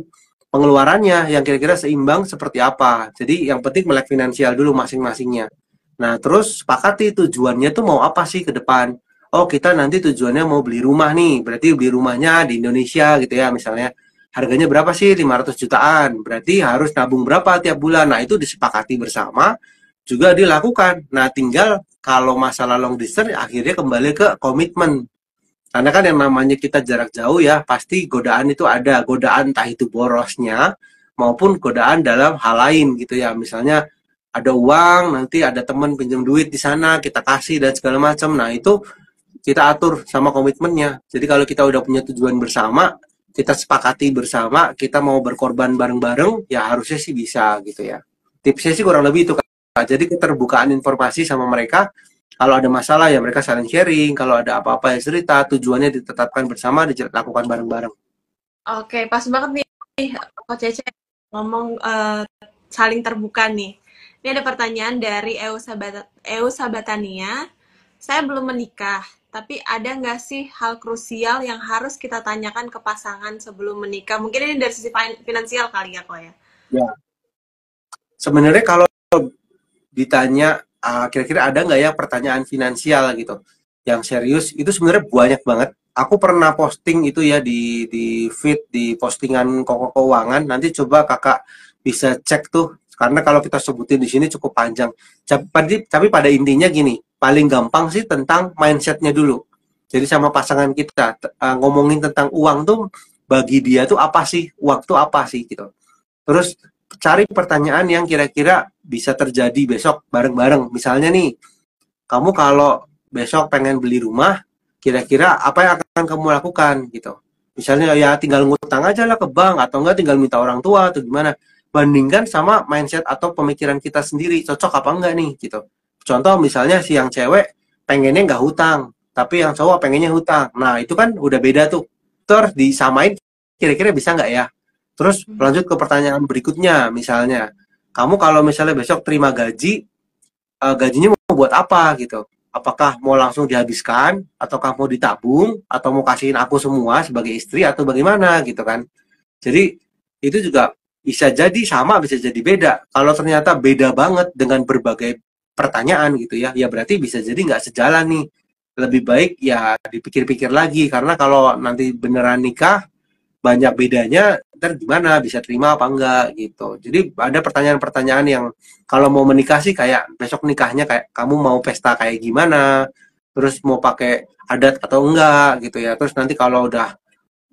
pengeluarannya yang kira-kira seimbang seperti apa. Jadi yang penting melek finansial dulu masing-masingnya. Nah, terus sepakati tujuannya tuh mau apa sih ke depan. Oh, kita nanti tujuannya mau beli rumah nih. Berarti beli rumahnya di Indonesia gitu ya, misalnya. Harganya berapa sih? 500 jutaan. Berarti harus nabung berapa tiap bulan. Nah, itu disepakati bersama, juga dilakukan. Nah, tinggal kalau masalah long distance, akhirnya kembali ke komitmen. Karena kan yang namanya kita jarak jauh ya, pasti godaan itu ada. Godaan entah itu borosnya, maupun godaan dalam hal lain gitu ya. Misalnya ada uang, nanti ada teman pinjam duit di sana, kita kasih dan segala macam. Nah, itu kita atur sama komitmennya. Jadi kalau kita udah punya tujuan bersama, kita sepakati bersama, kita mau berkorban bareng-bareng, ya harusnya sih bisa gitu ya. Tipsnya sih kurang lebih itu, Kak. Jadi keterbukaan informasi sama mereka, kalau ada masalah ya mereka saling sharing, kalau ada apa-apa ya cerita, tujuannya ditetapkan bersama, dilakukan bareng-bareng. Oke, pas banget nih Ko Cece ngomong saling terbuka nih. Ini ada pertanyaan dari EU Sabatania. Saya belum menikah, tapi ada nggak sih hal krusial yang harus kita tanyakan ke pasangan sebelum menikah? Mungkin ini dari sisi finansial kali ya, kok ya? Ya, sebenarnya kalau ditanya kira-kira ada nggak ya pertanyaan finansial gitu yang serius, itu sebenarnya banyak banget. Aku pernah posting itu ya di feed, di postingan Koko Keuangan. Nanti coba kakak bisa cek tuh, karena kalau kita sebutin di sini cukup panjang. Tapi pada intinya gini, paling gampang sih tentang mindsetnya dulu. Jadi sama pasangan kita ngomongin tentang uang tuh, bagi dia tuh apa sih, uang tuh apa sih gitu. Terus cari pertanyaan yang kira-kira bisa terjadi besok bareng-bareng. Misalnya nih, kamu kalau besok pengen beli rumah, kira-kira apa yang akan kamu lakukan gitu. Misalnya ya tinggal ngutang aja lah ke bank, atau enggak tinggal minta orang tua atau gimana. Bandingkan sama mindset atau pemikiran kita sendiri, cocok apa enggak nih gitu. Contoh misalnya si yang cewek pengennya nggak hutang, tapi yang cowok pengennya hutang. Nah itu kan udah beda tuh. Terus disamain, kira-kira bisa nggak ya? Terus lanjut ke pertanyaan berikutnya, misalnya kamu kalau misalnya besok terima gaji, gajinya mau buat apa gitu? Apakah mau langsung dihabiskan, ataukah mau ditabung, atau mau kasihin aku semua sebagai istri, atau bagaimana gitu kan? Jadi itu juga bisa jadi sama, bisa jadi beda. Kalau ternyata beda banget dengan berbagai pertanyaan gitu ya, ya berarti bisa jadi nggak sejalan nih. Lebih baik ya dipikir-pikir lagi, karena kalau nanti beneran nikah, banyak bedanya, ntar gimana, bisa terima apa enggak gitu. Jadi ada pertanyaan-pertanyaan yang kalau mau menikah sih kayak besok nikahnya kayak kamu mau pesta kayak gimana, terus mau pakai adat atau enggak gitu ya. Terus nanti kalau udah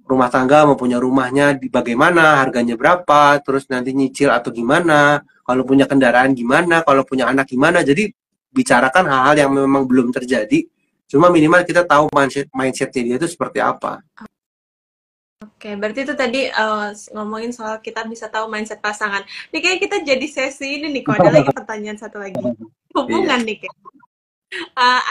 rumah tangga mau punya rumahnya di bagaimana, harganya berapa, terus nanti nyicil atau gimana, kalau punya kendaraan gimana, kalau punya anak gimana. Jadi bicarakan hal-hal yang memang belum terjadi, cuma minimal kita tahu mindsetnya dia itu seperti apa. Oke, berarti itu tadi ngomongin soal kita bisa tahu mindset pasangan. Ini kayak kita jadi sesi ini nih, kok ada lagi pertanyaan satu lagi. Iya. Hubungan nih, kayak.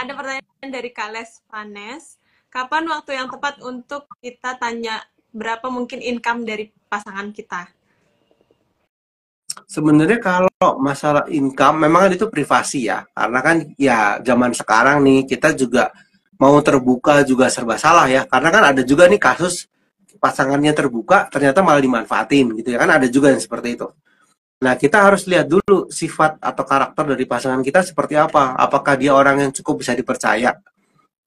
Ada pertanyaan dari Kales Vanes. Kapan waktu yang tepat untuk kita tanya berapa mungkin income dari pasangan kita? Sebenarnya kalau masalah income memang kan itu privasi ya, karena kan ya zaman sekarang nih kita juga mau terbuka juga serba salah ya, karena kan ada juga nih kasus pasangannya terbuka ternyata malah dimanfaatin gitu ya, kan ada juga yang seperti itu. Nah, kita harus lihat dulu sifat atau karakter dari pasangan kita seperti apa, apakah dia orang yang cukup bisa dipercaya.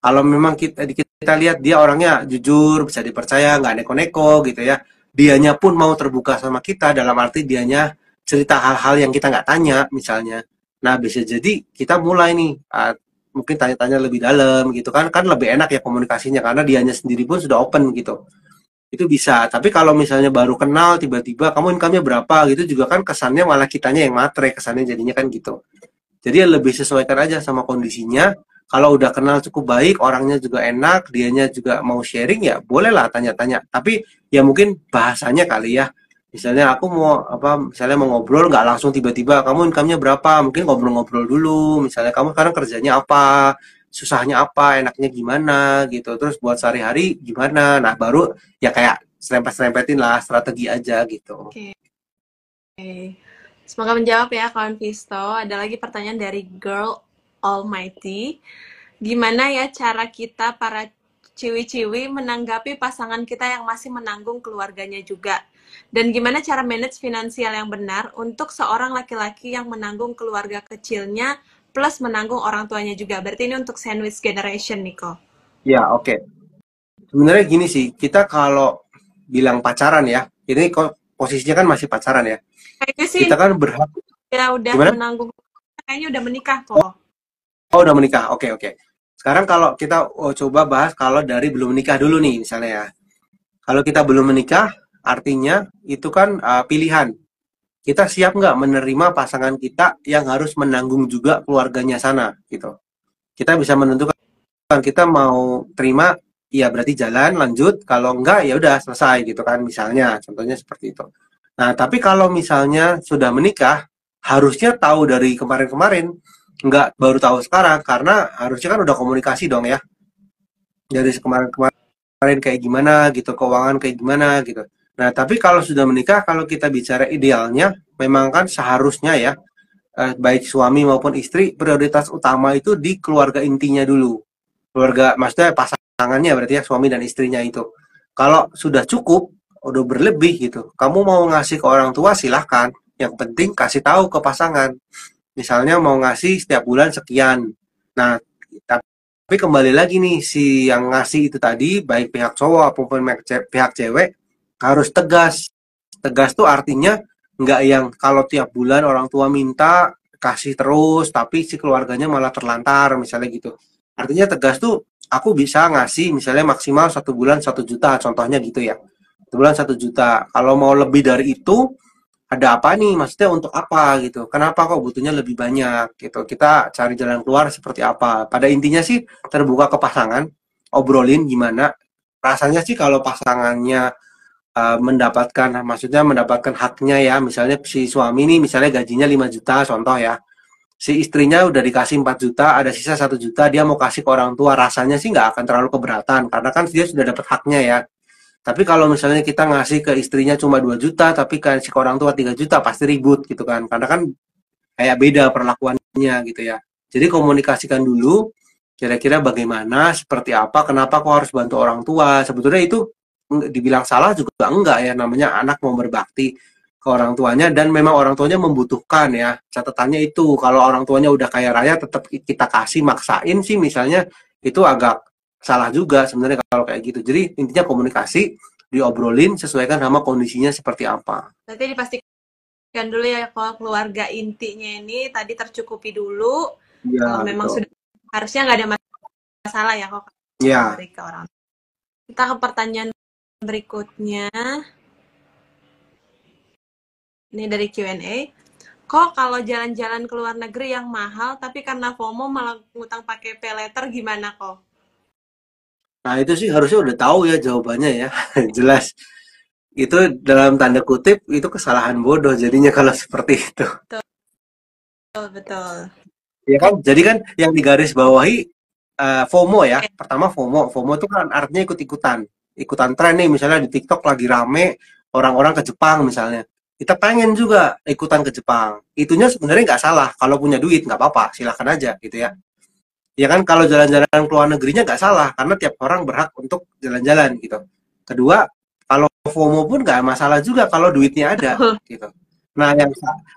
Kalau memang kita lihat dia orangnya jujur, bisa dipercaya, nggak neko-neko gitu ya, dianya pun mau terbuka sama kita, dalam arti dianya cerita hal-hal yang kita nggak tanya misalnya. Nah, bisa jadi kita mulai nih, mungkin tanya-tanya lebih dalam gitu kan, kan lebih enak ya komunikasinya karena dianya sendiri pun sudah open gitu. Itu bisa. Tapi kalau misalnya baru kenal tiba-tiba kamu income-nya berapa gitu, juga kan kesannya malah kitanya yang matre, kesannya jadinya kan gitu. Jadi ya lebih sesuaikan aja sama kondisinya. Kalau udah kenal cukup baik, orangnya juga enak, dianya juga mau sharing, ya bolehlah tanya-tanya. Tapi ya mungkin bahasanya kali ya. Misalnya aku mau apa, misalnya mau ngobrol, nggak langsung tiba-tiba kamu income-nya berapa, mungkin ngobrol-ngobrol dulu. Misalnya kamu sekarang kerjanya apa, susahnya apa, enaknya gimana gitu. Terus buat sehari-hari gimana. Nah, baru ya kayak serempet-serempetin lah strategi aja gitu. Oke. Semoga menjawab ya kawan Visto. Ada lagi pertanyaan dari Girl Almighty. Gimana ya cara kita para ciwi-ciwi menanggapi pasangan kita yang masih menanggung keluarganya juga? Dan gimana cara manage finansial yang benar untuk seorang laki-laki yang menanggung keluarga kecilnya plus menanggung orang tuanya juga. Berarti ini untuk sandwich generation, Niko. Ya, oke. Sebenarnya gini sih, kita kalau bilang pacaran ya, ini kok posisinya kan masih pacaran ya. Kayaknya sih Kita kan berhak, ya udah gimana? menanggung, kayaknya udah menikah kok. Oh, udah menikah. Oke, oke. Sekarang kalau kita coba bahas kalau dari belum menikah dulu nih, misalnya ya. Kalau kita belum menikah, artinya itu kan pilihan. Kita siap nggak menerima pasangan kita yang harus menanggung juga keluarganya sana, gitu. Kita bisa menentukan kita mau terima, ya berarti jalan lanjut. Kalau enggak, ya udah selesai gitu kan. Misalnya, contohnya seperti itu. Nah, tapi kalau misalnya sudah menikah, harusnya tahu dari kemarin-kemarin, nggak baru tahu sekarang, karena harusnya kan udah komunikasi dong ya. Dari kemarin-kemarin kayak gimana gitu, keuangan kayak gimana gitu. Nah, tapi kalau sudah menikah, kalau kita bicara idealnya, memang kan seharusnya ya, baik suami maupun istri, prioritas utama itu di keluarga intinya dulu. Keluarga, maksudnya pasangannya berarti ya, suami dan istrinya itu. Kalau sudah cukup, udah berlebih gitu, kamu mau ngasih ke orang tua silahkan. Yang penting kasih tahu ke pasangan. Misalnya mau ngasih setiap bulan sekian. Nah, tapi kembali lagi nih, si yang ngasih itu tadi, baik pihak cowok maupun pihak cewek, harus tegas. Tegas tuh artinya nggak yang kalau tiap bulan orang tua minta, kasih terus, tapi si keluarganya malah terlantar, misalnya gitu. Artinya tegas tuh, aku bisa ngasih misalnya maksimal 1 bulan 1 juta, contohnya gitu ya. 1 bulan 1 juta. Kalau mau lebih dari itu, ada apa nih? Maksudnya untuk apa gitu? Kenapa kok butuhnya lebih banyak gitu? Kita cari jalan keluar seperti apa? Pada intinya sih terbuka ke pasangan, obrolin gimana. Rasanya sih kalau pasangannya mendapatkan, maksudnya mendapatkan haknya ya, misalnya si suami nih misalnya gajinya 5 juta contoh ya, si istrinya udah dikasih 4 juta, ada sisa 1 juta, dia mau kasih ke orang tua, rasanya sih nggak akan terlalu keberatan karena kan dia sudah dapat haknya ya. Tapi kalau misalnya kita ngasih ke istrinya cuma 2 juta tapi kasih ke orang tua 3 juta, pasti ribut gitu kan, karena kan kayak beda perlakuannya gitu ya. Jadi komunikasikan dulu kira-kira bagaimana, seperti apa, kenapa kok harus bantu orang tua. Sebetulnya itu dibilang salah juga enggak ya, namanya anak mau berbakti ke orang tuanya dan memang orang tuanya membutuhkan ya. Catatannya itu kalau orang tuanya udah kaya raya tetap kita kasih maksain sih misalnya, itu agak salah juga sebenarnya kalau kayak gitu. Jadi intinya komunikasi, diobrolin sesuaikan sama kondisinya seperti apa. Nanti dipastikan dulu ya kalau keluarga intinya ini tadi tercukupi dulu. Iya, Kalau memang betul. sudah, harusnya nggak ada masalah ya kok Iya. memberi ke orang. Kita ke pertanyaan berikutnya. Ini dari Q&A. Kok kalau jalan-jalan ke luar negeri yang mahal, tapi karena FOMO malah ngutang pakai pay later gimana kok? Nah, itu sih harusnya udah tahu ya jawabannya ya. Jelas. Itu dalam tanda kutip itu kesalahan bodoh jadinya kalau seperti itu. Betul, betul. Ya kan? Jadi kan yang digaris bawahi FOMO ya. Oke. Pertama FOMO. FOMO itu kan artinya ikut-ikutan. Ikutan tren nih, misalnya di TikTok lagi rame orang-orang ke Jepang misalnya. Kita pengen juga ikutan ke Jepang. Itunya sebenarnya nggak salah. Kalau punya duit nggak apa-apa, silakan aja gitu ya. Ya kan, kalau jalan-jalan ke luar negerinya nggak salah karena tiap orang berhak untuk jalan-jalan gitu. Kedua, kalau FOMO pun nggak masalah juga kalau duitnya ada gitu. Nah,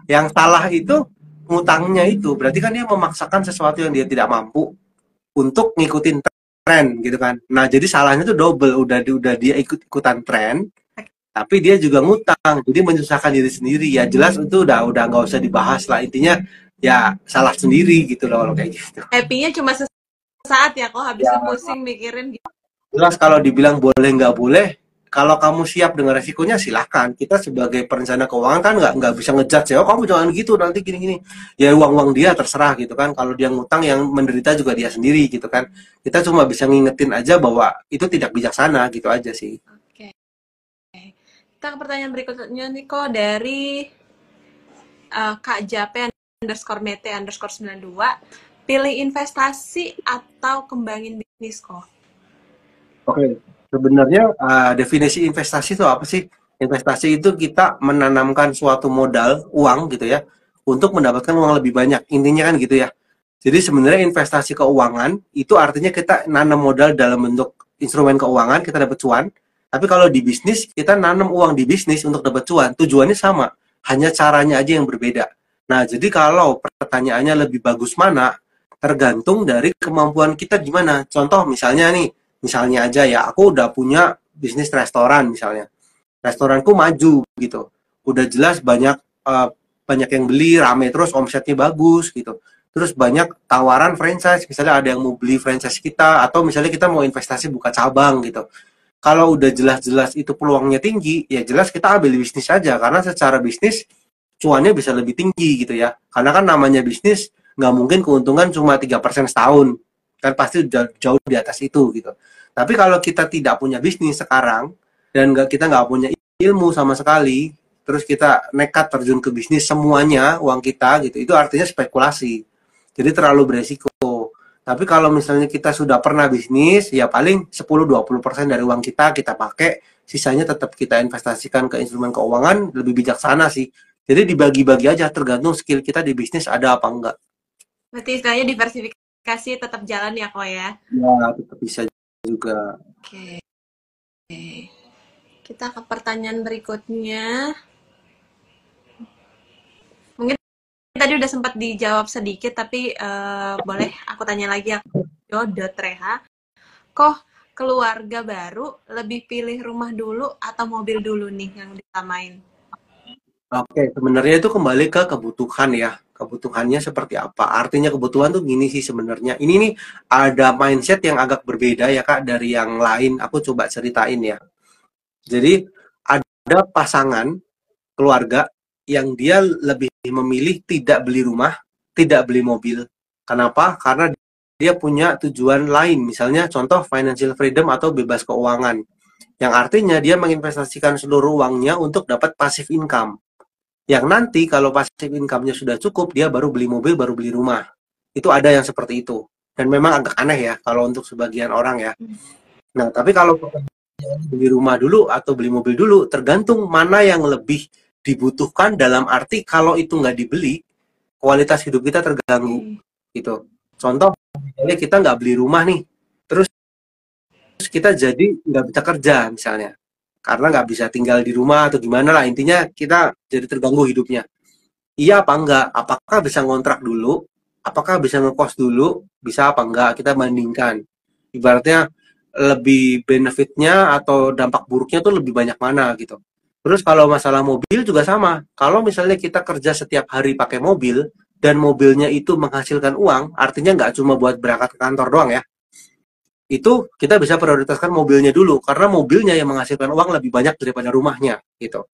yang salah itu ngutangnya itu berarti kan dia memaksakan sesuatu yang dia tidak mampu untuk ngikutin tren gitu kan. Nah, jadi salahnya tuh double, udah dia ikut-ikutan tren tapi dia juga ngutang, jadi menyusahkan diri sendiri. Ya jelas itu udah nggak usah dibahas lah, intinya ya salah sendiri gitu loh kalau kayak gitu. Happy-nya cuma sesaat ya kok, habis itu pusing mikirin gitu. Jelas kalau dibilang boleh nggak boleh, kalau kamu siap dengan resikonya silahkan. Kita sebagai perencana keuangan kan nggak bisa ngejudge ya, oh kamu jangan gitu nanti gini-gini. Ya uang-uang dia terserah gitu kan. Kalau dia ngutang yang menderita juga dia sendiri gitu kan. Kita cuma bisa ngingetin aja bahwa itu tidak bijaksana gitu aja sih. Oke. Kita ke pertanyaan berikutnya nih kok dari Kak Jape _mete_92. Pilih investasi atau kembangin bisnis kok? Oke, sebenarnya definisi investasi itu apa sih? Investasi itu kita menanamkan suatu modal uang gitu ya untuk mendapatkan uang lebih banyak. Intinya kan gitu ya. Jadi sebenarnya investasi keuangan itu artinya kita nanam modal dalam bentuk instrumen keuangan, kita dapat cuan, Tapi kalau di bisnis, kita nanam uang di bisnis untuk dapat cuan, tujuannya sama, hanya caranya aja yang berbeda. Nah, jadi kalau pertanyaannya lebih bagus mana, tergantung dari kemampuan kita gimana. Contoh misalnya nih, misalnya aja ya, aku udah punya bisnis restoran misalnya. Restoranku maju gitu. Udah jelas banyak yang beli, rame terus, omsetnya bagus gitu. Terus banyak tawaran franchise, misalnya ada yang mau beli franchise kita, atau misalnya kita mau investasi buka cabang gitu. Kalau udah jelas-jelas itu peluangnya tinggi, ya jelas kita ambil bisnis aja, karena secara bisnis cuannya bisa lebih tinggi gitu ya. Karena kan namanya bisnis, nggak mungkin keuntungan cuma 3% setahun. Kan pasti jauh di atas itu gitu. Tapi kalau kita tidak punya bisnis sekarang, dan kita nggak punya ilmu sama sekali, terus kita nekat terjun ke bisnis semuanya, uang kita gitu, itu artinya spekulasi. Jadi terlalu beresiko. Tapi kalau misalnya kita sudah pernah bisnis, ya paling 10-20% dari uang kita kita pakai, sisanya tetap kita investasikan ke instrumen keuangan, lebih bijaksana sih. Jadi dibagi-bagi aja, tergantung skill kita di bisnis ada apa enggak. Berarti istilahnya diversifikasi tetap jalan ya kok ya. Ya, tetap bisa juga. Oke. Kita ke pertanyaan berikutnya. Mungkin tadi udah sempat dijawab sedikit, tapi boleh aku tanya lagi ya. Jo.reha. Kok keluarga baru lebih pilih rumah dulu atau mobil dulu nih yang ditamain? Oke, sebenarnya itu kembali ke kebutuhan ya. Kebutuhannya seperti apa? Artinya kebutuhan tuh gini sih sebenarnya. Ini nih ada mindset yang agak berbeda ya Kak dari yang lain. Aku coba ceritain ya. Jadi ada pasangan keluarga yang dia lebih memilih tidak beli rumah, tidak beli mobil. Kenapa? Karena dia punya tujuan lain, misalnya contoh financial freedom atau bebas keuangan. Yang artinya dia menginvestasikan seluruh uangnya untuk dapat passive income. Yang nanti kalau passive income-nya sudah cukup, dia baru beli mobil, baru beli rumah. Itu ada yang seperti itu. Dan memang agak aneh ya kalau untuk sebagian orang ya. Nah, tapi kalau beli rumah dulu atau beli mobil dulu, tergantung mana yang lebih dibutuhkan dalam arti kalau itu nggak dibeli, kualitas hidup kita terganggu. Gitu. Contoh, misalnya kita nggak beli rumah nih, terus kita jadi nggak bisa kerja misalnya. Karena nggak bisa tinggal di rumah atau gimana lah, intinya kita jadi terganggu hidupnya. Iya apa enggak? Apakah bisa ngontrak dulu? Apakah bisa ngekos dulu? Bisa apa enggak? Kita bandingkan. Ibaratnya lebih benefitnya atau dampak buruknya tuh lebih banyak mana gitu. Terus kalau masalah mobil juga sama. Kalau misalnya kita kerja setiap hari pakai mobil dan mobilnya itu menghasilkan uang, artinya nggak cuma buat berangkat ke kantor doang ya. Itu kita bisa prioritaskan mobilnya dulu karena mobilnya yang menghasilkan uang lebih banyak daripada rumahnya gitu.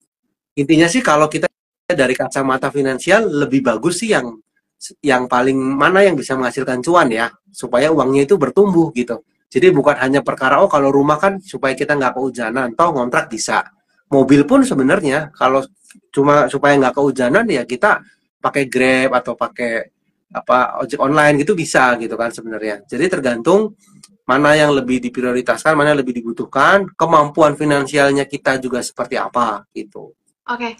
Intinya sih kalau kita dari kacamata finansial lebih bagus sih yang paling mana yang bisa menghasilkan cuan ya supaya uangnya itu bertumbuh gitu. Jadi bukan hanya perkara oh kalau rumah kan supaya kita nggak kehujanan, toh ngontrak bisa. Mobil pun sebenarnya kalau cuma supaya nggak kehujanan ya kita pakai Grab atau pakai apa ojek online gitu bisa gitu kan sebenarnya. Jadi tergantung mana yang lebih diprioritaskan, mana yang lebih dibutuhkan, kemampuan finansialnya kita juga seperti apa gitu. Oke,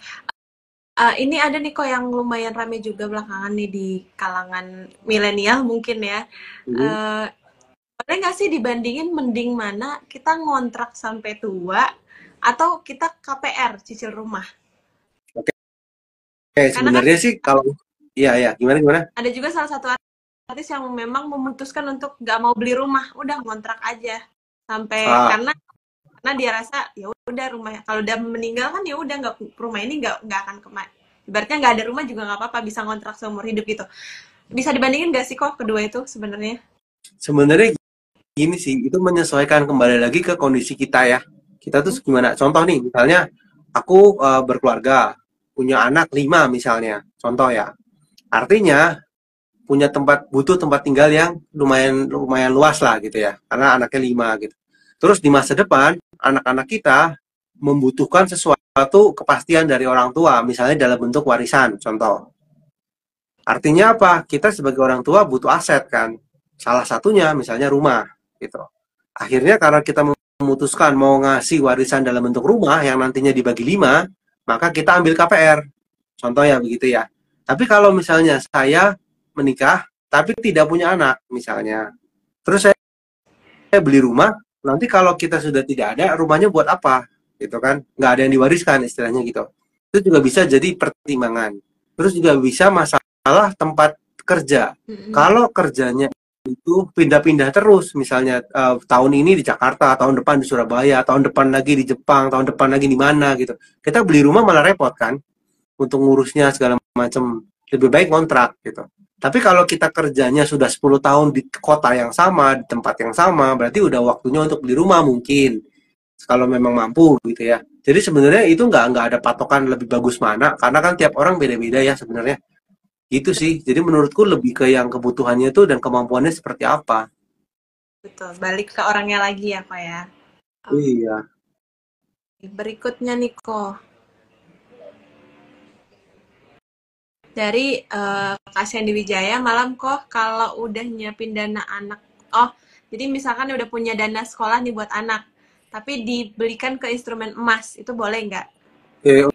ini ada nih kok yang lumayan rame juga belakangan nih di kalangan milenial mungkin ya. Hmm. Uh, Boleh nggak sih dibandingin mending mana kita ngontrak sampai tua atau kita KPR cicil rumah? Oke, Karena kan sebenarnya sih kalau iya ya gimana gimana? ada juga salah satu artis yang memang memutuskan untuk nggak mau beli rumah, udah ngontrak aja sampai Ah, karena dia rasa ya udah rumah kalau udah meninggal kan ya udah nggak rumah ini nggak akan ibaratnya nggak ada rumah juga nggak apa-apa bisa ngontrak seumur hidup gitu. Bisa dibandingin nggak sih kok kedua itu sebenarnya? sebenarnya gini sih, itu menyesuaikan kembali lagi ke kondisi kita ya. Kita tuh gimana? Contoh nih, misalnya aku berkeluarga, punya anak 5 misalnya, contoh ya. Artinya punya butuh tempat tinggal yang lumayan lumayan luas lah gitu ya, karena anaknya 5 gitu. Terus di masa depan, anak-anak kita membutuhkan sesuatu kepastian dari orang tua, misalnya dalam bentuk warisan, contoh. Artinya apa? Kita sebagai orang tua butuh aset kan. Salah satunya misalnya rumah gitu. Akhirnya karena kita memutuskan mau ngasih warisan dalam bentuk rumah yang nantinya dibagi 5, maka kita ambil KPR. Contohnya begitu ya. Tapi kalau misalnya saya menikah tapi tidak punya anak misalnya. Terus saya beli rumah Nanti kalau kita sudah tidak ada, rumahnya buat apa? Gitu kan? Nggak ada yang diwariskan istilahnya gitu. Itu juga bisa jadi pertimbangan. Terus juga bisa masalah tempat kerja. Mm-mm. Kalau kerjanya itu pindah-pindah terus, misalnya tahun ini di Jakarta, tahun depan di Surabaya, tahun depan lagi di Jepang, tahun depan lagi di mana gitu. Kita beli rumah malah repot kan, untuk ngurusnya segala macam. Lebih baik kontrak gitu. Tapi kalau kita kerjanya sudah 10 tahun di kota yang sama, di tempat yang sama, berarti udah waktunya untuk beli rumah mungkin. Kalau memang mampu gitu ya. Jadi sebenarnya itu nggak ada patokan lebih bagus mana, karena kan tiap orang beda-beda ya sebenarnya. Itu sih. Jadi menurutku lebih ke yang kebutuhannya itu dan kemampuannya seperti apa. Betul, balik ke orangnya lagi ya kok ya. Iya. Berikutnya nih kok, dari Kak Sandy Wijaya, malam kok kalau udah nyiapin dana anak. Oh, jadi misalkan udah punya dana sekolah nih buat anak, tapi dibelikan ke instrumen emas, itu boleh nggak? Oke,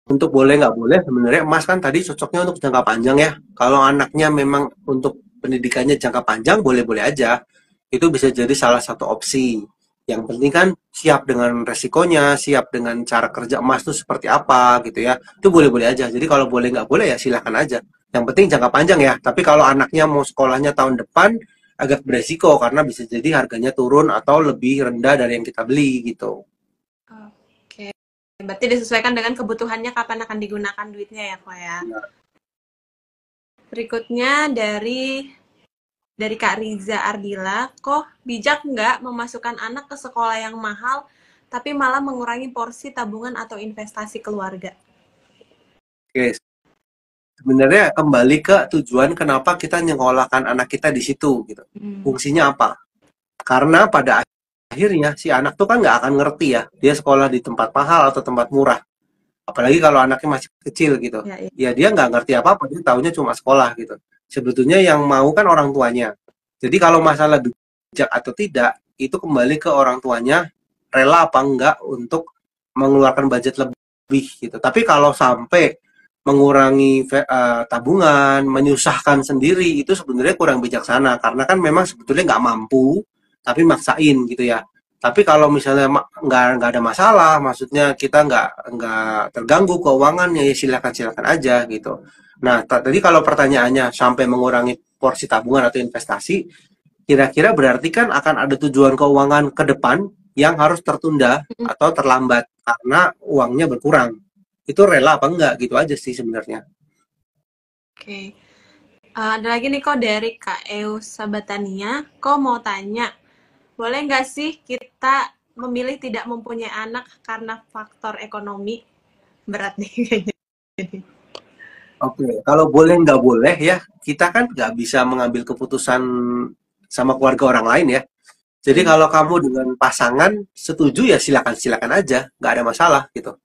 untuk boleh nggak boleh sebenarnya emas kan tadi cocoknya untuk jangka panjang ya. Kalau anaknya memang untuk pendidikannya jangka panjang boleh-boleh aja. Itu bisa jadi salah satu opsi. Yang penting kan siap dengan resikonya, siap dengan cara kerja emas itu seperti apa gitu ya. Itu boleh-boleh aja. Jadi kalau boleh nggak boleh ya silahkan aja. Yang penting jangka panjang ya. Tapi kalau anaknya mau sekolahnya tahun depan agak beresiko karena bisa jadi harganya turun atau lebih rendah dari yang kita beli gitu. Oke, berarti disesuaikan dengan kebutuhannya kapan akan digunakan duitnya ya kok ya. Berikutnya dari Kak Riza Ardila, kok bijak nggak memasukkan anak ke sekolah yang mahal, tapi malah mengurangi porsi tabungan atau investasi keluarga? Oke, sebenarnya kembali ke tujuan kenapa kita nyekolahkan anak kita di situ gitu. Hmm. Fungsinya apa? Karena pada akhirnya si anak tuh kan nggak akan ngerti ya, dia sekolah di tempat mahal atau tempat murah. Apalagi kalau anaknya masih kecil gitu. Ya, ya. Ya dia nggak ngerti apa-apa, dia taunya cuma sekolah gitu. Sebetulnya yang mau kan orang tuanya. Jadi kalau masalah bijak atau tidak, itu kembali ke orang tuanya rela apa enggak untuk mengeluarkan budget lebih gitu. Tapi kalau sampai mengurangi tabungan, menyusahkan sendiri, itu sebenarnya kurang bijaksana. Karena kan memang sebetulnya nggak mampu, tapi maksain gitu ya. Tapi kalau misalnya nggak ada masalah, maksudnya kita nggak terganggu keuangannya, ya silakan silakan aja gitu. Nah, tadi kalau pertanyaannya sampai mengurangi porsi tabungan atau investasi, kira-kira berarti kan akan ada tujuan keuangan ke depan yang harus tertunda Mm, atau terlambat karena uangnya berkurang. Itu rela apa enggak gitu aja sih sebenarnya. oke. Ada lagi nih kok dari Kak Eus Sabatania, kok mau tanya, boleh nggak sih kita memilih tidak mempunyai anak karena faktor ekonomi? Berat nih kayaknya. Oke, kalau boleh nggak boleh ya, kita kan nggak bisa mengambil keputusan sama keluarga orang lain ya. Jadi Hmm. kalau kamu dengan pasangan setuju ya silakan silakan aja, nggak ada masalah gitu.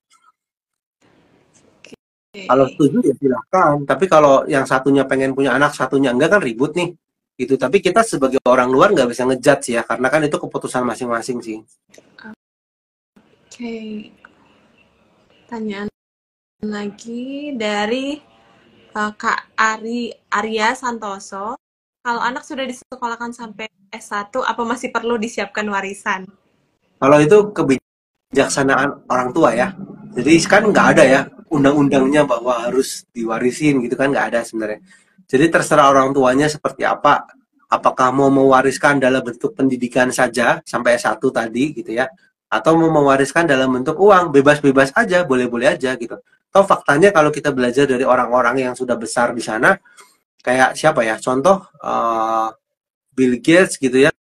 Kalau Oke. setuju ya silakan. Tapi kalau yang satunya pengen punya anak, satunya enggak kan ribut nih. Gitu. Tapi kita sebagai orang luar nggak bisa ngejudge ya, karena kan itu keputusan masing-masing sih. Oke. Pertanyaan lagi dari Kak Arya Santoso. Kalau anak sudah disekolahkan sampai S1, apa masih perlu disiapkan warisan? Kalau itu kebijaksanaan orang tua ya. Jadi kan nggak ada ya undang-undangnya bahwa harus diwarisin gitu kan nggak ada sebenarnya. Jadi terserah orang tuanya seperti apa. Apakah mau mewariskan dalam bentuk pendidikan saja sampai S1 tadi gitu ya. Atau mau mewariskan dalam bentuk uang, bebas-bebas aja, boleh-boleh aja gitu. Toh faktanya kalau kita belajar dari orang-orang yang sudah besar di sana, kayak siapa ya? Contoh Bill Gates gitu ya.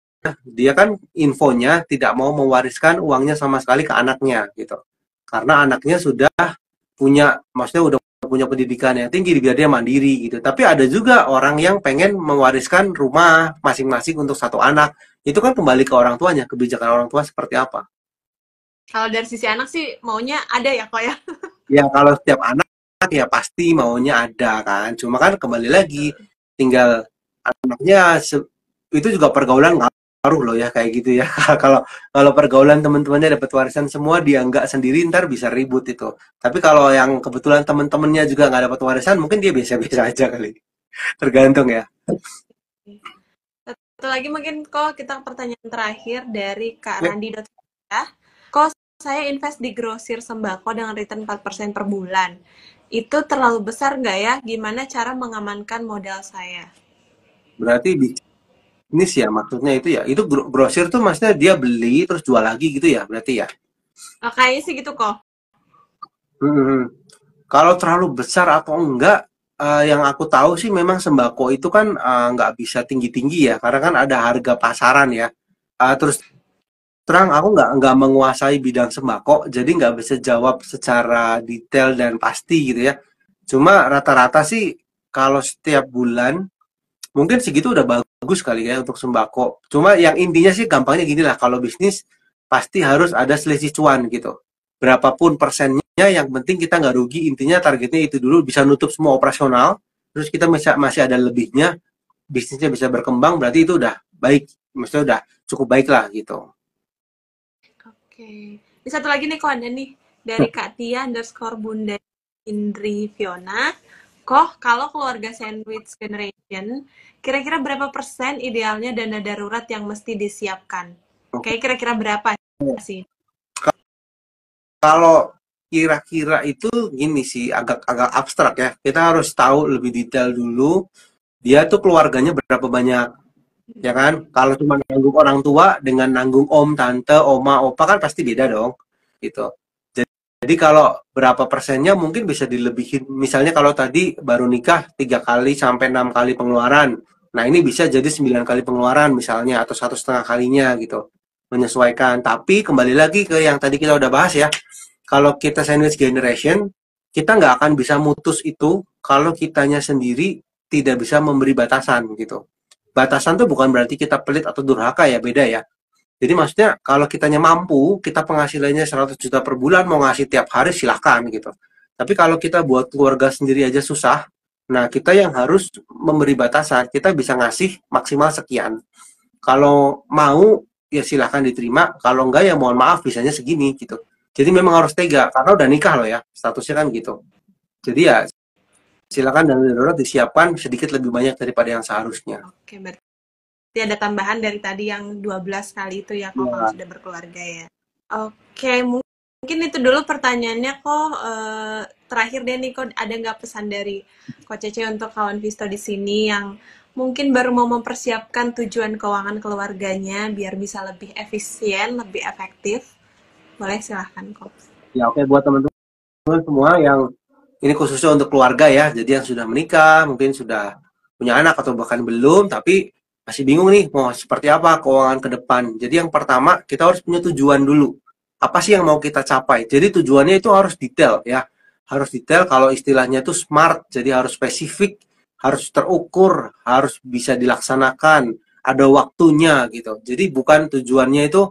Dia kan infonya tidak mau mewariskan uangnya sama sekali ke anaknya gitu. Karena anaknya sudah punya, maksudnya udah punya pendidikan yang tinggi biar dia mandiri gitu. Tapi ada juga orang yang pengen mewariskan rumah masing-masing untuk satu anak. Itu kan kembali ke orang tuanya, kebijakan orang tua seperti apa. Kalau dari sisi anak sih maunya ada ya kok ya. Ya kalau setiap anak ya pasti maunya ada kan. Cuma kan kembali lagi tinggal anaknya itu juga pergaulan ngaruh loh ya kayak gitu ya. Kalau kalau pergaulan teman-temannya dapat warisan semua dia nggak sendiri ntar bisa ribut itu. Tapi kalau yang kebetulan teman-temannya juga nggak dapat warisan mungkin dia biasa-biasa aja kali. Tergantung ya. lagi mungkin kok kita pertanyaan terakhir dari Kak Ya, Randi. Kok saya invest di grosir sembako dengan return 4% per bulan. Itu terlalu besar nggak ya? Gimana cara mengamankan modal saya? berarti bisnis ya maksudnya itu ya. Itu grosir tuh maksudnya dia beli terus jual lagi gitu ya, berarti ya. Kayaknya sih gitu kok. Hmm. Kalau terlalu besar atau enggak, yang aku tahu sih memang sembako itu kan nggak bisa tinggi-tinggi ya, karena kan ada harga pasaran ya. Terus terang aku nggak menguasai bidang sembako, jadi nggak bisa jawab secara detail dan pasti gitu ya. Cuma rata-rata sih kalau setiap bulan mungkin segitu udah bagus kali ya untuk sembako. Cuma yang intinya sih gampangnya gini lah, kalau bisnis pasti harus ada selisih cuan gitu. Berapapun persennya, yang penting kita nggak rugi. Intinya targetnya itu dulu, bisa nutup semua operasional, terus kita masih ada lebihnya, bisnisnya bisa berkembang, berarti itu udah baik. Maksudnya udah cukup baik lah gitu. Oke. Ini satu lagi nih kok ada nih. Dari Kak Tia underscore Bunda Indri Fiona. Kok kalau keluarga sandwich generation, kira-kira berapa persen idealnya dana darurat yang mesti disiapkan? Kayak kira-kira berapa sih? Kalau kira-kira itu gini sih, agak-agak abstrak ya. Kita harus tahu lebih detail dulu, dia tuh keluarganya berapa banyak, ya kan? Kalau cuma nanggung orang tua dengan nanggung om, tante, oma, opa kan pasti beda dong, gitu. Jadi kalau berapa persennya mungkin bisa dilebihin. Misalnya kalau tadi baru nikah 3 kali sampai 6 kali pengeluaran. Nah ini bisa jadi 9 kali pengeluaran misalnya, atau 1,5 kalinya gitu. Menyesuaikan. Tapi kembali lagi ke yang tadi kita udah bahas ya. Kalau kita sandwich generation, kita nggak akan bisa mutus itu kalau kitanya sendiri tidak bisa memberi batasan gitu. Batasan tuh bukan berarti kita pelit atau durhaka ya, beda ya. Jadi maksudnya kalau kitanya mampu, kita penghasilannya 100 juta per bulan, mau ngasih tiap hari silahkan gitu. Tapi kalau kita buat keluarga sendiri aja susah, nah kita yang harus memberi batasan, kita bisa ngasih maksimal sekian. Kalau mau, ya silahkan diterima, kalau enggak ya mohon maaf bisanya segini gitu. Jadi memang harus tega, karena udah nikah loh ya, statusnya kan gitu. Jadi ya silakan dana darurat disiapkan sedikit lebih banyak daripada yang seharusnya. Oke, berarti ada tambahan dari tadi yang 12 kali itu ya kok kalau Ya, sudah berkeluarga ya. Oke, mungkin itu dulu pertanyaannya kok. Terakhir deh nih kok ada nggak pesan dari Kok Cece untuk kawan Visto di sini yang mungkin baru mau mempersiapkan tujuan keuangan keluarganya biar bisa lebih efisien, lebih efektif? Boleh silahkan kok. ya oke buat teman-teman semua yang ini khususnya untuk keluarga ya, jadi yang sudah menikah, mungkin sudah punya anak atau bahkan belum, tapi masih bingung nih mau seperti apa keuangan ke depan. Jadi yang pertama kita harus punya tujuan dulu. Apa sih yang mau kita capai? Jadi tujuannya itu harus detail ya. Harus detail, kalau istilahnya itu smart, jadi harus spesifik, harus terukur, harus bisa dilaksanakan, ada waktunya gitu. Jadi bukan tujuannya itu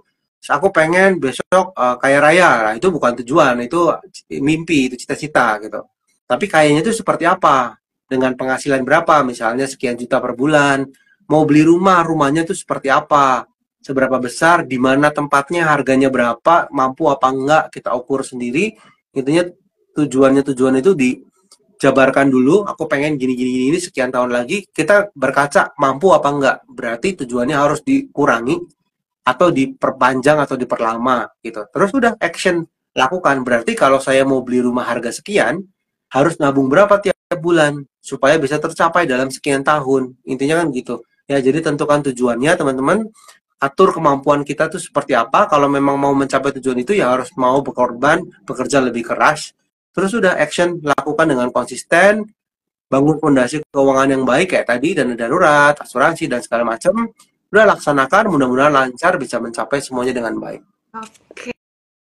aku pengen besok kaya raya. Nah, itu bukan tujuan, itu mimpi, itu cita-cita gitu. Tapi kayaknya itu seperti apa? Dengan penghasilan berapa? Misalnya sekian juta per bulan. Mau beli rumah, rumahnya itu seperti apa? Seberapa besar, di mana tempatnya, harganya berapa, mampu apa enggak, kita ukur sendiri. Intinya tujuan itu dijabarkan dulu, aku pengen gini gini gini ini sekian tahun lagi, kita berkaca mampu apa enggak. Berarti tujuannya harus dikurangi atau diperpanjang atau diperlama gitu. Terus udah action lakukan. Berarti kalau saya mau beli rumah harga sekian, harus nabung berapa tiap bulan supaya bisa tercapai dalam sekian tahun. Intinya kan gitu. Ya, jadi tentukan tujuannya teman-teman, atur kemampuan kita tuh seperti apa. Kalau memang mau mencapai tujuan itu ya harus mau berkorban, bekerja lebih keras. Terus udah action lakukan dengan konsisten, bangun fondasi keuangan yang baik kayak tadi, dana darurat, asuransi dan segala macam. Udah laksanakan, mudah-mudahan lancar bisa mencapai semuanya dengan baik. Oke.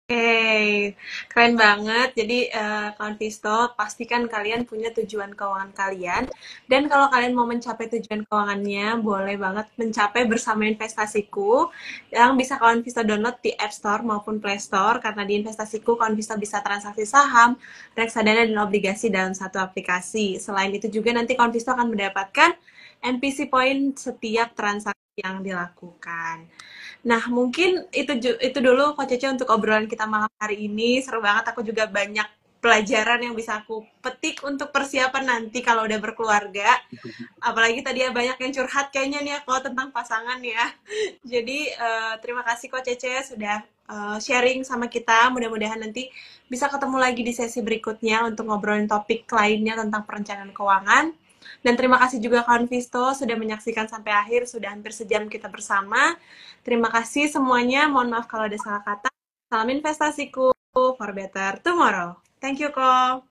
Oke, keren banget. Jadi, kawan Visto, pastikan kalian punya tujuan keuangan kalian. Dan kalau kalian mau mencapai tujuan keuangannya, boleh banget mencapai bersama investasiku, yang bisa kawan Visto download di App Store maupun Play Store. Karena di investasiku, kawan Visto bisa transaksi saham, reksadana, dan obligasi dalam satu aplikasi. Selain itu juga nanti kawan Visto akan mendapatkan NPC point setiap transaksi yang dilakukan. Nah, mungkin itu dulu Kak Cece untuk obrolan kita malam hari ini. Seru banget, aku juga banyak pelajaran yang bisa aku petik untuk persiapan nanti kalau udah berkeluarga. Apalagi tadi ya banyak yang curhat kayaknya nih ya kalau tentang pasangan ya. Jadi terima kasih kok Cece sudah sharing sama kita. Mudah-mudahan nanti bisa ketemu lagi di sesi berikutnya untuk ngobrolin topik lainnya tentang perencanaan keuangan. Dan terima kasih juga kawan Visto sudah menyaksikan sampai akhir, sudah hampir sejam kita bersama. Terima kasih semuanya, mohon maaf kalau ada salah kata. Salam investasiku for better tomorrow. Thank you, Ko.